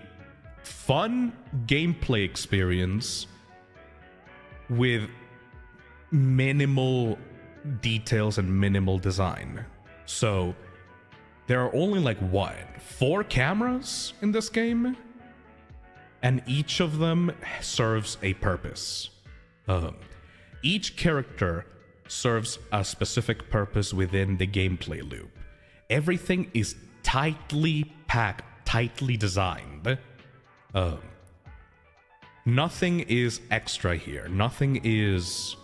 fun gameplay experience with minimal details and minimal design. So there are only like 4 cameras in this game, and each of them serves a purpose. Each character serves a specific purpose within the gameplay loop. Everything is tightly packed, tightly designed. Nothing is extra here. Nothing is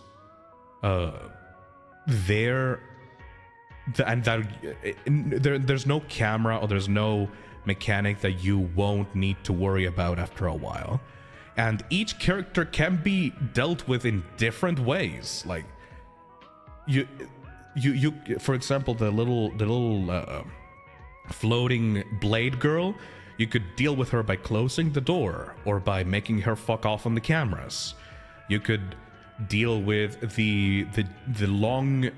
there, and there's no camera or there's no mechanic that you won't need to worry about after a while. And each character can be dealt with in different ways. Like you for example, the little floating blade girl, you could deal with her by closing the door or by making her fuck off on the cameras. You could deal with the long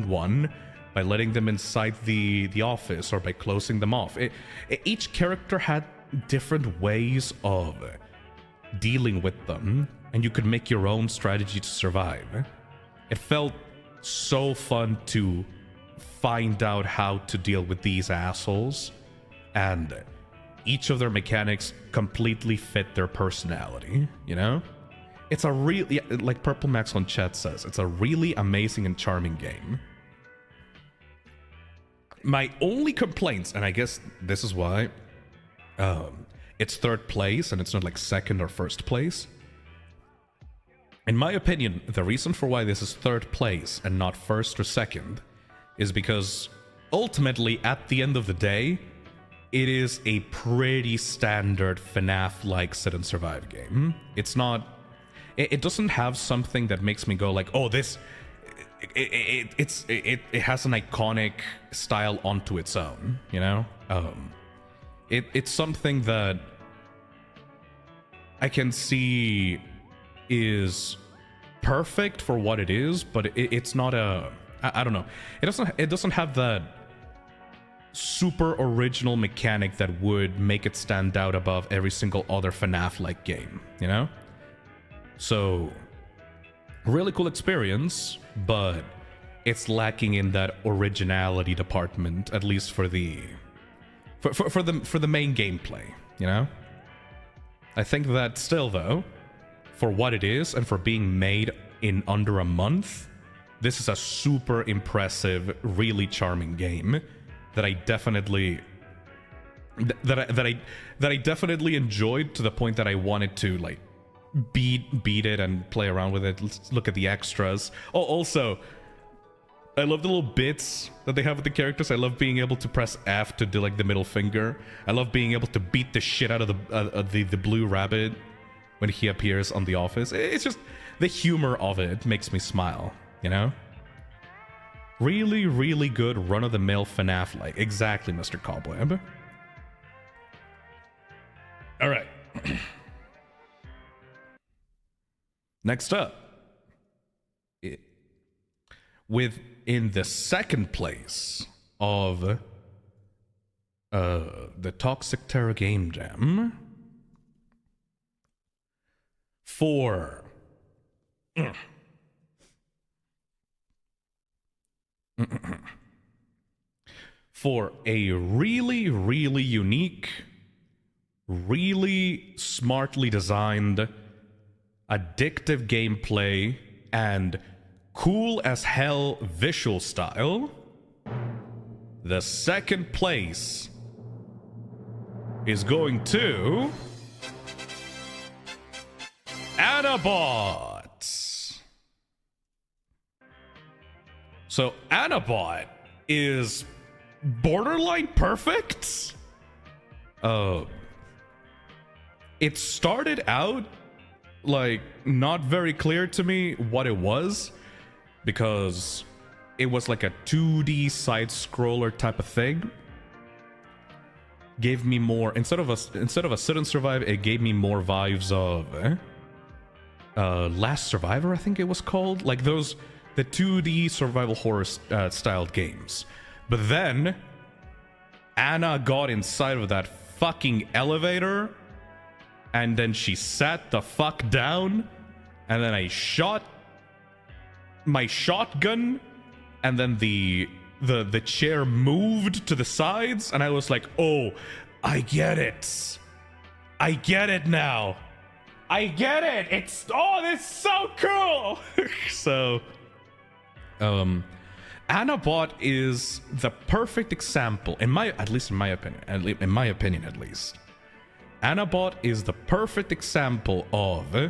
one by letting them inside the office or by closing them off. Each character had different ways of dealing with them, and you could make your own strategy to survive. It felt so fun to find out how to deal with these assholes, and each of their mechanics completely fit their personality, you know? It's a really, like Purple Max on chat says, it's a really amazing and charming game. My only complaints, and I guess this is why it's third place and it's not like second or first place. In my opinion, the reason for why this is third place and not first or second is because ultimately, at the end of the day, it is a pretty standard FNAF-like sit and survive game. It's not... It doesn't have something that makes me go like, oh, this... It has an iconic style onto its own, you know? It's something that I can see is perfect for what it is, but it's not a... I don't know. It doesn't have that super original mechanic that would make it stand out above every single other FNAF-like game, you know? So, really cool experience, but it's lacking in that originality department, at least for the main gameplay, you know? I think that still, though, for what it is and for being made in under a month, this is a super impressive, really charming game that I definitely definitely enjoyed to the point that I wanted to like beat it and play around with it. Let's look at the extras. Oh, also, I love the little bits that they have with the characters. I love being able to press F to do like the middle finger. I love being able to beat the shit out of the blue rabbit when he appears on The Office. It's just the humor of it makes me smile, you know? Really, really good run-of-the-mill FNAF-like. Exactly, Mr. Cobweb. All right. Next up, in the second place of the Toxic Terror Game Jam for for a really, really unique, really smartly designed, addictive gameplay, and cool as hell visual style, the second place is going to Anabot. So Anabot is borderline perfect. It started out like not very clear to me what it was, because it was like a 2D side scroller type of thing. Gave me more, instead of a sit and survive, it gave me more vibes of Last Survivor, I think it was called, like those the 2D survival horror styled games. But then Anna got inside of that fucking elevator, and then she sat the fuck down, and then I shot my shotgun, and then the chair moved to the sides, and I was like, oh, I get it. I get it now. I get it. It's, oh, this is so cool. So, Anabot is the perfect example, in my opinion, at least. Anabot is the perfect example of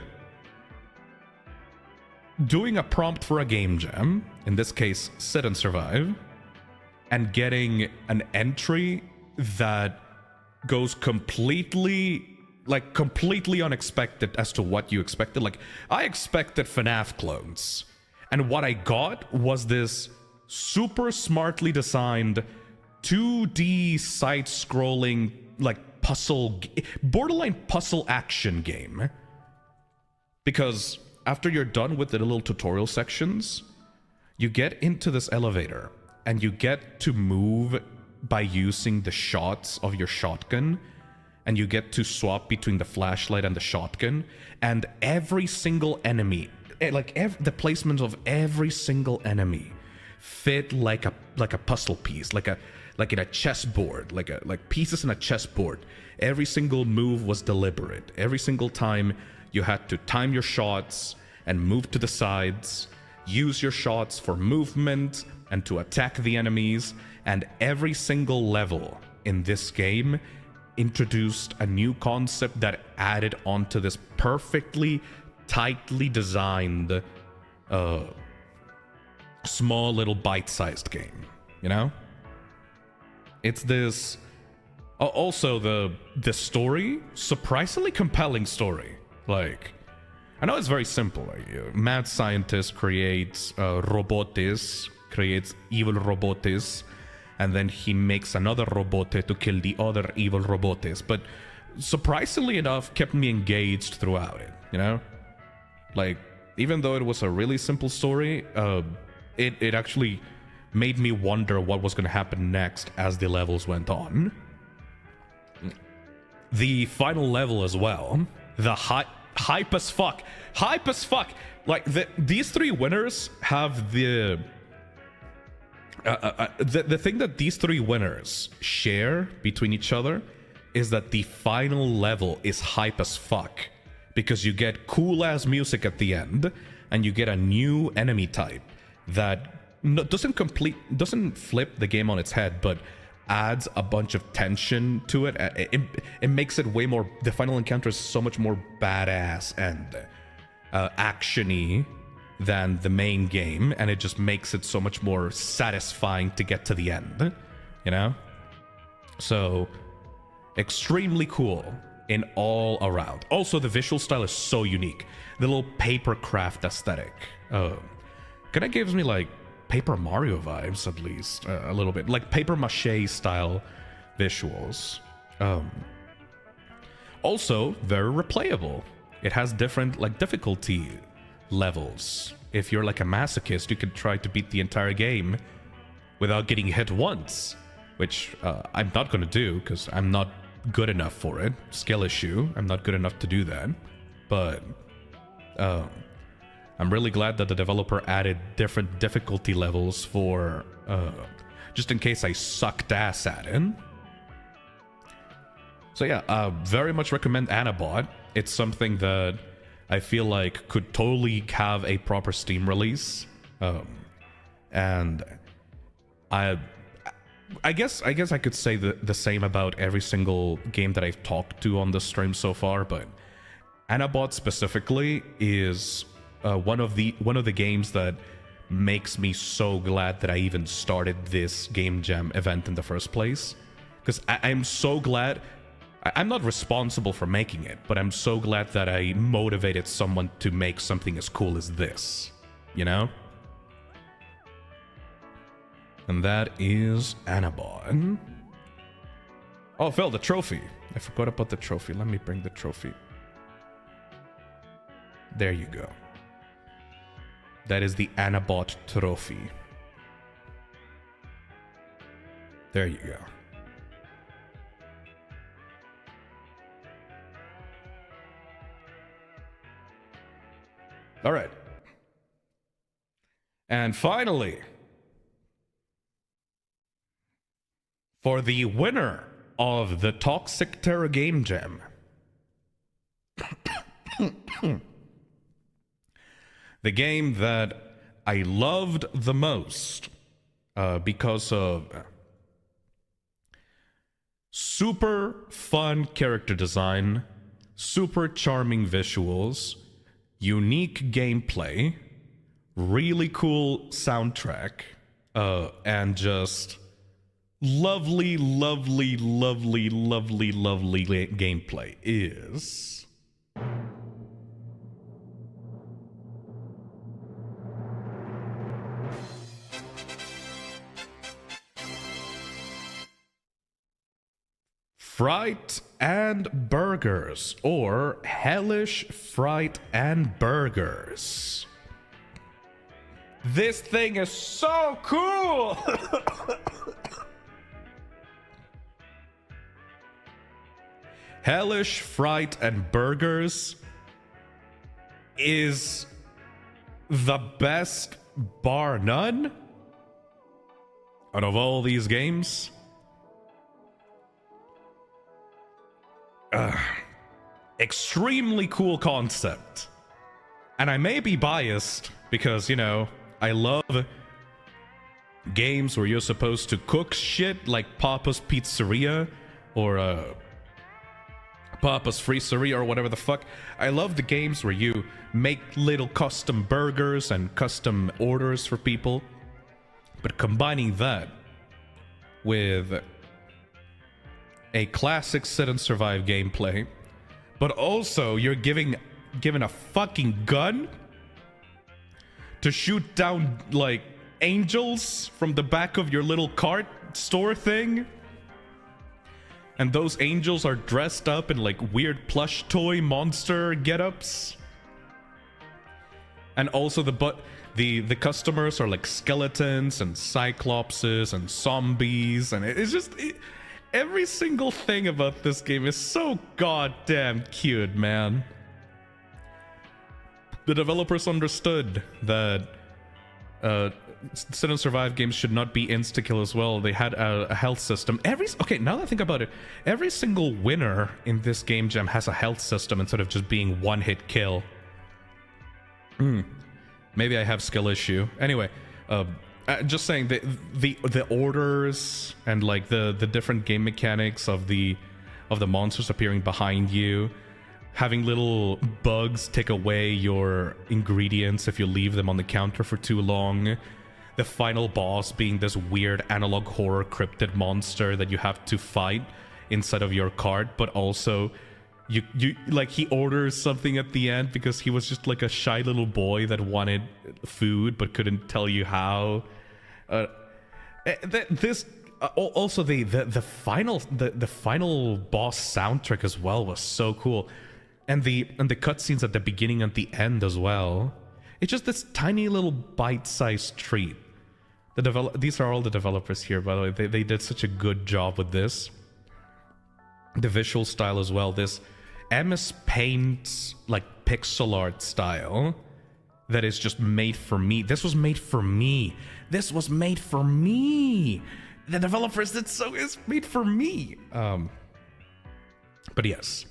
doing a prompt for a game jam, in this case, sit and survive, and getting an entry that goes completely unexpected as to what you expected. Like, I expected FNAF clones, and what I got was this super smartly designed 2D side-scrolling, like, borderline puzzle action game. Because after you're done with the little tutorial sections, you get into this elevator and you get to move by using the shots of your shotgun, and you get to swap between the flashlight and the shotgun, and every single enemy, the placement of every single enemy fit like a puzzle piece, like in a chessboard, like pieces in a chessboard. Every single move was deliberate. Every single time you had to time your shots and move to the sides, use your shots for movement and to attack the enemies, and every single level in this game introduced a new concept that added onto this perfectly, tightly designed, small little bite-sized game, you know? It's this... Also, the story, surprisingly compelling story. Like, I know it's very simple. Like, mad scientist creates robotes, creates evil robotes, and then he makes another robote to kill the other evil robotes. But surprisingly enough, kept me engaged throughout it, you know? Like, even though it was a really simple story, it actually made me wonder what was going to happen next as the levels went on. The final level as well, the hype as fuck. Like, these three winners have the thing that these three winners share between each other is that the final level is hype as fuck, because you get cool ass music at the end, and you get a new enemy type that doesn't flip the game on its head, but adds a bunch of tension to it. It makes it way more... The final encounter is so much more badass and action-y than the main game, and it just makes it so much more satisfying to get to the end, you know? So, extremely cool in all around. Also, the visual style is so unique. The little papercraft aesthetic kind of gives me, like, Paper Mario vibes, at least, a little bit. Like paper mache style visuals. Also, very replayable. It has different, like, difficulty levels. If you're like a masochist, you can try to beat the entire game without getting hit once, which I'm not going to do because I'm not good enough for it. Skill issue. I'm not good enough to do that. But I'm really glad that the developer added different difficulty levels for just in case I sucked ass at it. So yeah, very much recommend Anabot. It's something that I feel like could totally have a proper Steam release. And I guess I could say the same about every single game that I've talked to on the stream so far, but Anabot specifically is one of the games that makes me so glad that I even started this Game Jam event in the first place. Because I'm so glad... I'm not responsible for making it, but I'm so glad that I motivated someone to make something as cool as this. You know? And that is Anabot. Oh, Phil, the trophy. I forgot about the trophy. Let me bring the trophy. There you go. That is the Anabot trophy. There you go. All right. And finally, for the winner of the Toxic Terror Game Jam, the game that I loved the most because of super fun character design, super charming visuals, unique gameplay, really cool soundtrack, and just lovely, lovely, lovely, lovely, lovely gameplay is... Fright and Burgers, or Hellish Fright and Burgers. This thing is so cool! Hellish Fright and Burgers is the best, bar none, out of all these games. Extremely cool concept. And I may be biased because, you know, I love games where you're supposed to cook shit like Papa's Pizzeria or Papa's Freezeria or whatever the fuck. I love the games where you make little custom burgers and custom orders for people. But combining that with a classic sit and survive gameplay, but also you're given a fucking gun to shoot down like angels from the back of your little cart store thing, and those angels are dressed up in like weird plush toy monster getups, and also the customers are like skeletons and cyclopses and zombies, and it's just every single thing about this game is so goddamn cute, man. The developers understood that sit and survive games should not be insta-kill as well. They had a health system. Okay, now that I think about it, every single winner in this game jam has a health system instead of just being one-hit kill. Maybe I have skill issue. Anyway, just saying the orders and like the different game mechanics of the monsters appearing behind you, having little bugs take away your ingredients if you leave them on the counter for too long, the final boss being this weird analog horror cryptid monster that you have to fight inside of your cart, but also you like he orders something at the end because he was just like a shy little boy that wanted food but couldn't tell you how. Also the final boss soundtrack as well was so cool, and the cutscenes at the beginning and the end as well. It's just this tiny little bite-sized treat. These are all the developers here, by the way. They did such a good job with this. The visual style as well. This MS Paint like pixel art style that is just made for me. This was made for me. This was made for me. The developers did so. It's made for me. But yes,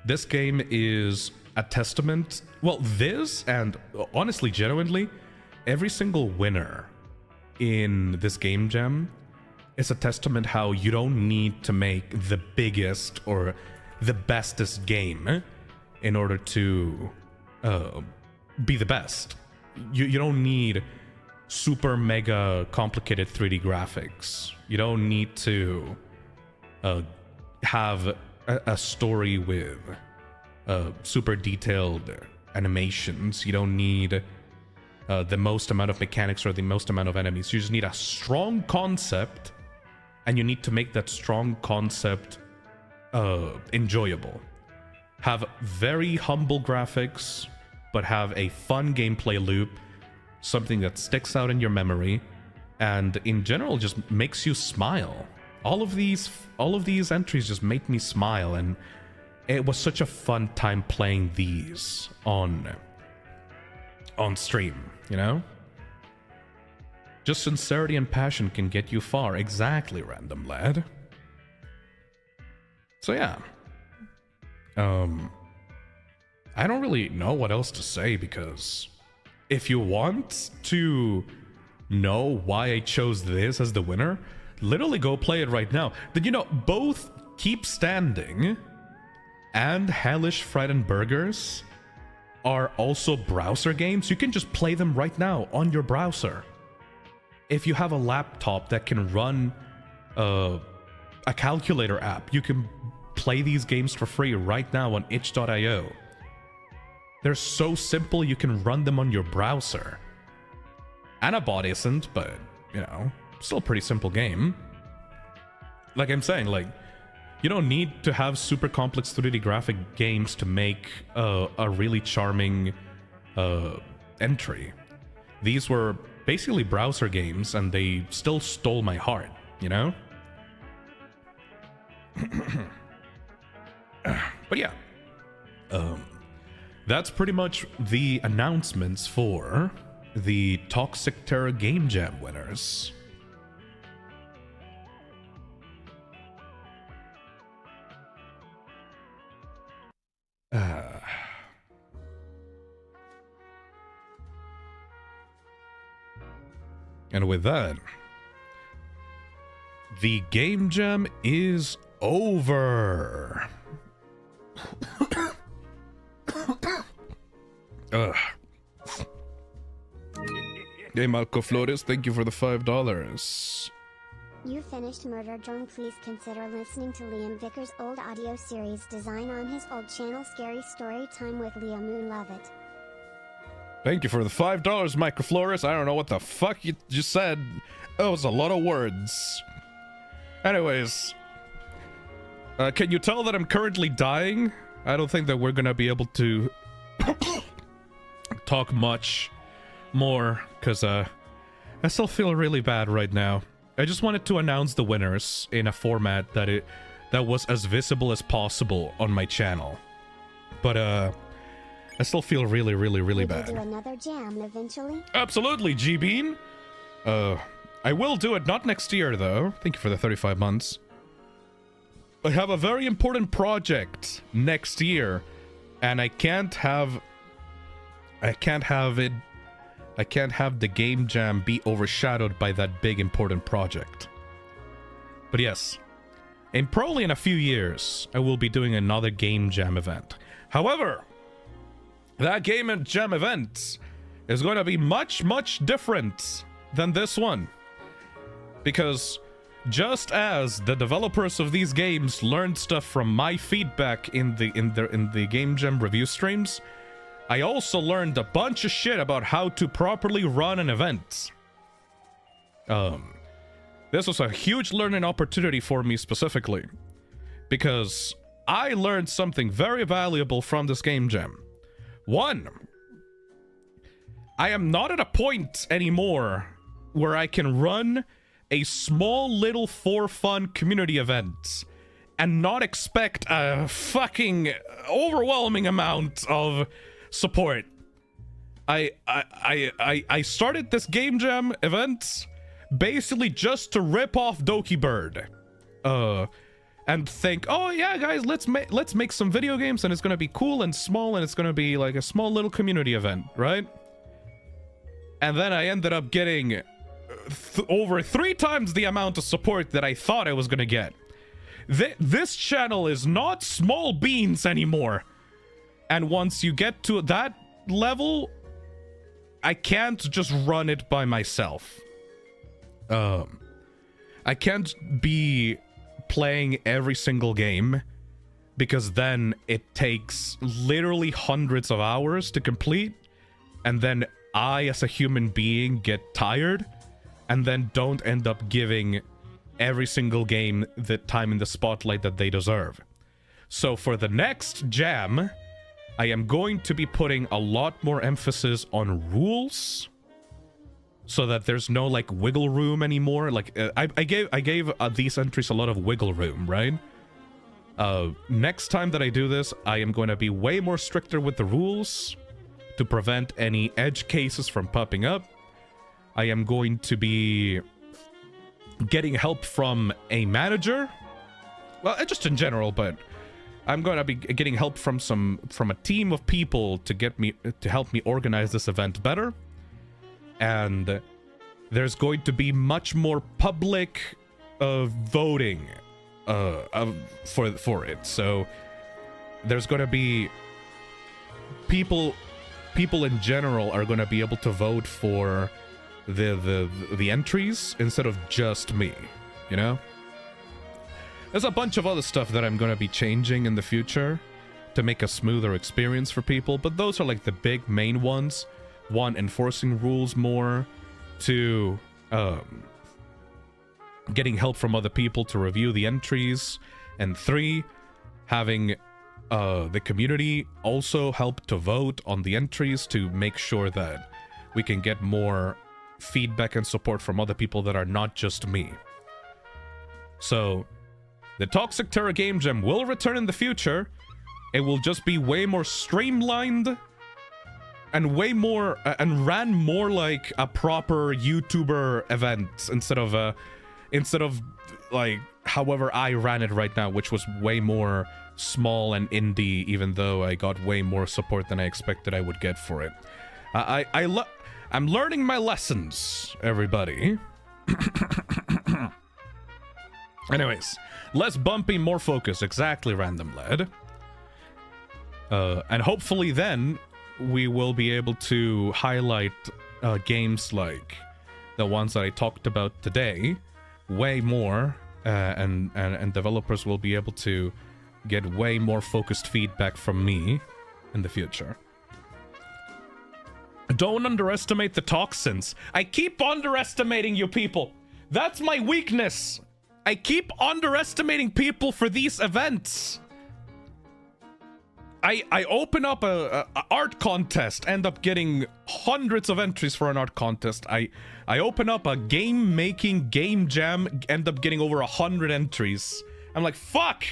this game is a testament. Well, this and honestly, genuinely, every single winner in this game jam is a testament how you don't need to make the biggest or the bestest game in order to be the best. You don't need super mega complicated 3D graphics. You don't need to have a story with super detailed animations. You don't need the most amount of mechanics or the most amount of enemies. You just need a strong concept, and you need to make that strong concept enjoyable. Have very humble graphics, but have a fun gameplay loop, something that sticks out in your memory, and in general just makes you smile. All of these entries just made me smile, and it was such a fun time playing these on stream, you know? Just sincerity and passion can get you far. Exactly, random lad. So yeah. I don't really know what else to say, because if you want to know why I chose this as the winner, literally go play it right now. Did you know both Keep Standing and Hellish Fright and Burgers are also browser games? You can just play them right now on your browser. If you have a laptop that can run a calculator app, you can play these games for free right now on itch.io. They're so simple, you can run them on your browser. Anabot isn't, but, you know, still a pretty simple game. like I'm saying, like, you don't need to have super complex 3D graphic games to make a really charming entry. These were basically browser games, and they still stole my heart, you know? But yeah, that's pretty much the announcements for the Toxic Terror Game Jam winners. And with that, the Game Jam is over. Hey, Marco Flores, thank you for the $5. You finished Murder Drone. Please consider listening to Liam Vickers' old audio series Design on his old channel Scary Story Time with Leo Moon. Love it. Thank you for the $5, Micro Flores. I don't know what the fuck you just said. That was a lot of words. Anyways, can you tell that I'm currently dying? I don't think that we're gonna be able to talk much more, because I still feel really bad right now. I just wanted to announce the winners in a format that was as visible as possible on my channel. But I still feel really, really, really bad. Will you do another jam eventually? Absolutely, G-Bean. I will do it, not next year though. Thank you for the 35 months. I have a very important project next year, and I can't have the Game Jam be overshadowed by that big important project. But yes, probably in a few years, I will be doing another Game Jam event. However, that Game Jam event is going to be much, much different than this one. Because just as the developers of these games learned stuff from my feedback in the Game Jam review streams, I also learned a bunch of shit about how to properly run an event. This was a huge learning opportunity for me specifically, because I learned something very valuable from this Game Jam. One, I am not at a point anymore where I can run a small little for fun community event and not expect a fucking overwhelming amount of support. I started this Game Jam event basically just to rip off Doki Bird, and think, oh yeah, guys, let's make some video games, and it's gonna be cool and small, and it's gonna be like a small little community event, right? And then I ended up getting over 3 times the amount of support that I thought I was gonna get. This channel is not small beans anymore. And once you get to that level, I can't just run it by myself. I can't be playing every single game, because then it takes literally hundreds of hours to complete, and then I, as a human being, get tired, and then don't end up giving every single game the time in the spotlight that they deserve. So for the next jam, I am going to be putting a lot more emphasis on rules, so that there's no like wiggle room anymore. Like I gave these entries a lot of wiggle room, right? Next time that I do this, I am going to be way more stricter with the rules to prevent any edge cases from popping up. I am going to be getting help from a manager, well, just in general, but I'm going to be getting help from a team of people to help me organize this event better. And there's going to be much more public voting for it. So there's going to be people in general are going to be able to vote for the entries instead of just me, you know? There's a bunch of other stuff that I'm going to be changing in the future to make a smoother experience for people, but those are like the big main ones. 1, enforcing rules more. 2, getting help from other people to review the entries, and 3, having the community also help to vote on the entries to make sure that we can get more feedback and support from other people that are not just me. So, the Toxic Terror Game Jam will return in the future. It will just be way more streamlined and way more and ran more like a proper YouTuber event instead of like however I ran it right now, which was way more small and indie, even though I got way more support than I expected I would get for it. I'm learning my lessons, everybody. Anyways, less bumpy, more focused. Exactly, Random Led. And hopefully then we will be able to highlight games like the ones that I talked about today way more, and developers will be able to get way more focused feedback from me in the future. Don't underestimate the toxins. I keep underestimating you people. That's my weakness. I keep underestimating people for these events. I open up a art contest, end up getting hundreds of entries for an art contest. I open up a game making game jam, end up getting over 100 entries. I'm like, fuck!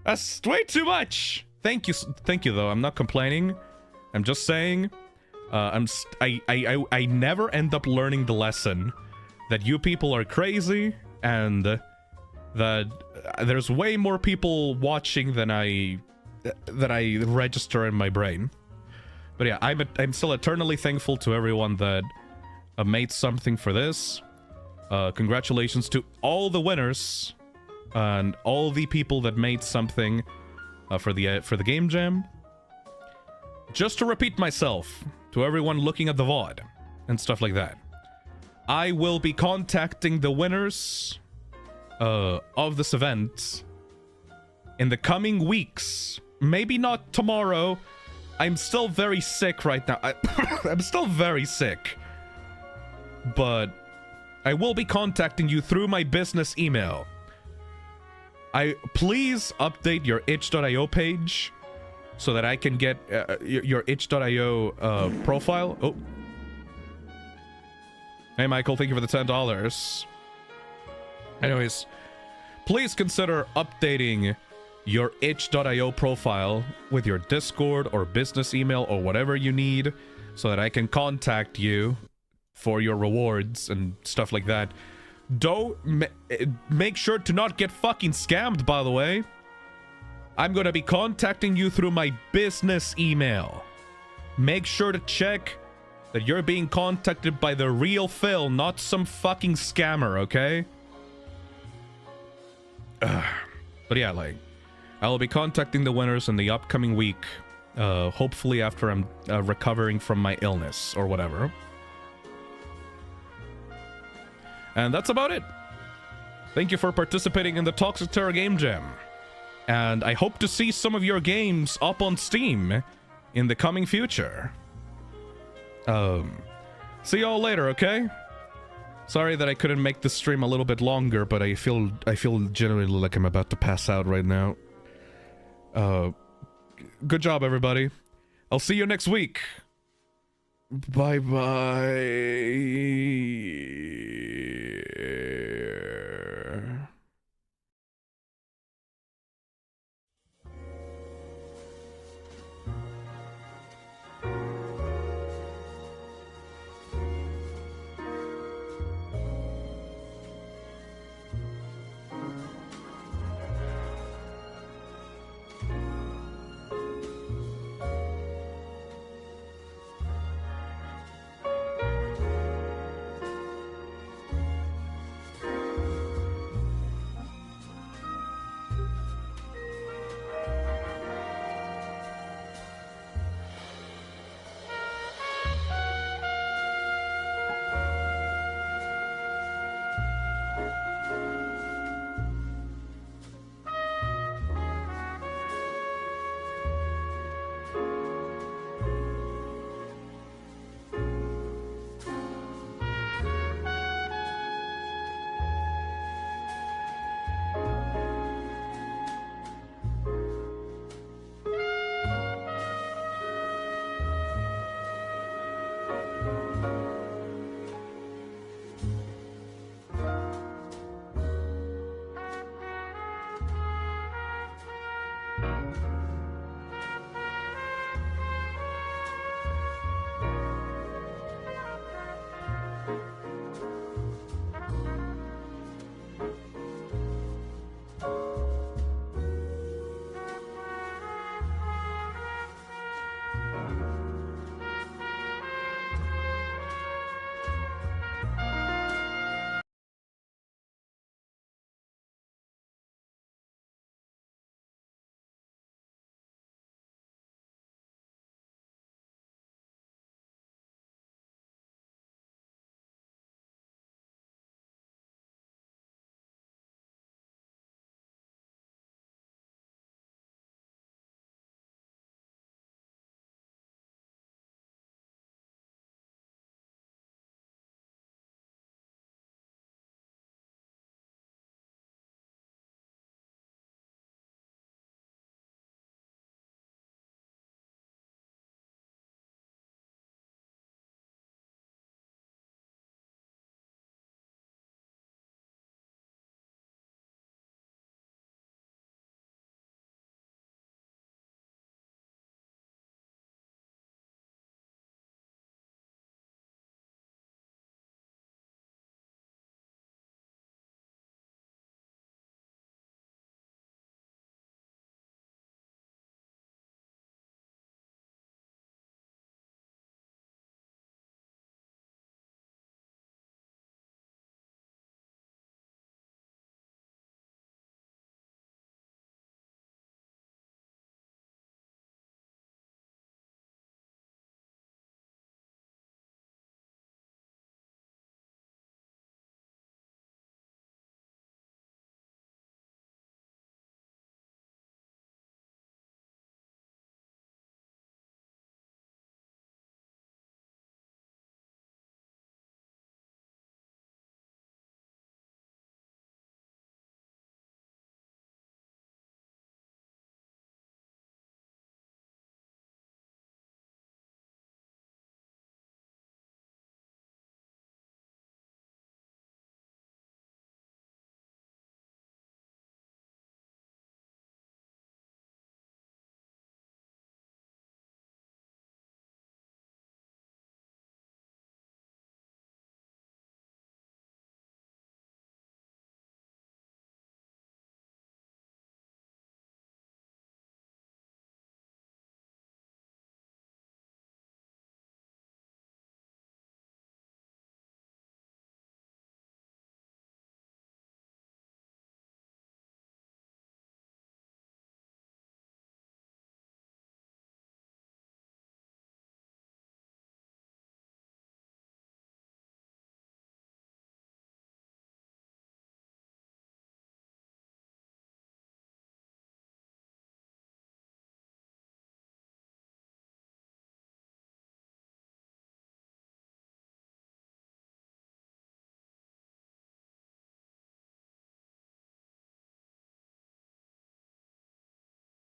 That's way too much! Thank you though, I'm not complaining. I'm just saying, I never end up learning the lesson that you people are crazy, and that there's way more people watching than I register in my brain. But yeah, I'm still eternally thankful to everyone that made something for this. Congratulations to all the winners and all the people that made something for the game jam. Just to repeat myself to everyone looking at the VOD and stuff like that, I will be contacting the winners of this event in the coming weeks. Maybe not tomorrow. I'm still very sick right now. I'm still very sick. But I will be contacting you through my business email. Please update your itch.io page so that I can get your itch.io profile. Oh. Hey, Michael, thank you for the $10. Anyways, please consider updating your itch.io profile with your Discord or business email or whatever you need so that I can contact you for your rewards and stuff like that. Don't make sure to not get fucking scammed, by the way. I'm gonna be contacting you through my business email. Make sure to check that you're being contacted by the real Phil, not some fucking scammer, okay? But yeah, like, I will be contacting the winners in the upcoming week, hopefully after I'm recovering from my illness or whatever. And that's about it. Thank you for participating in the Toxic Terror Game Jam. And I hope to see some of your games up on Steam in the coming future. See y'all later, okay? Sorry that I couldn't make this stream a little bit longer, but I feel genuinely like I'm about to pass out right now. Good job, everybody. I'll see you next week. Bye-bye.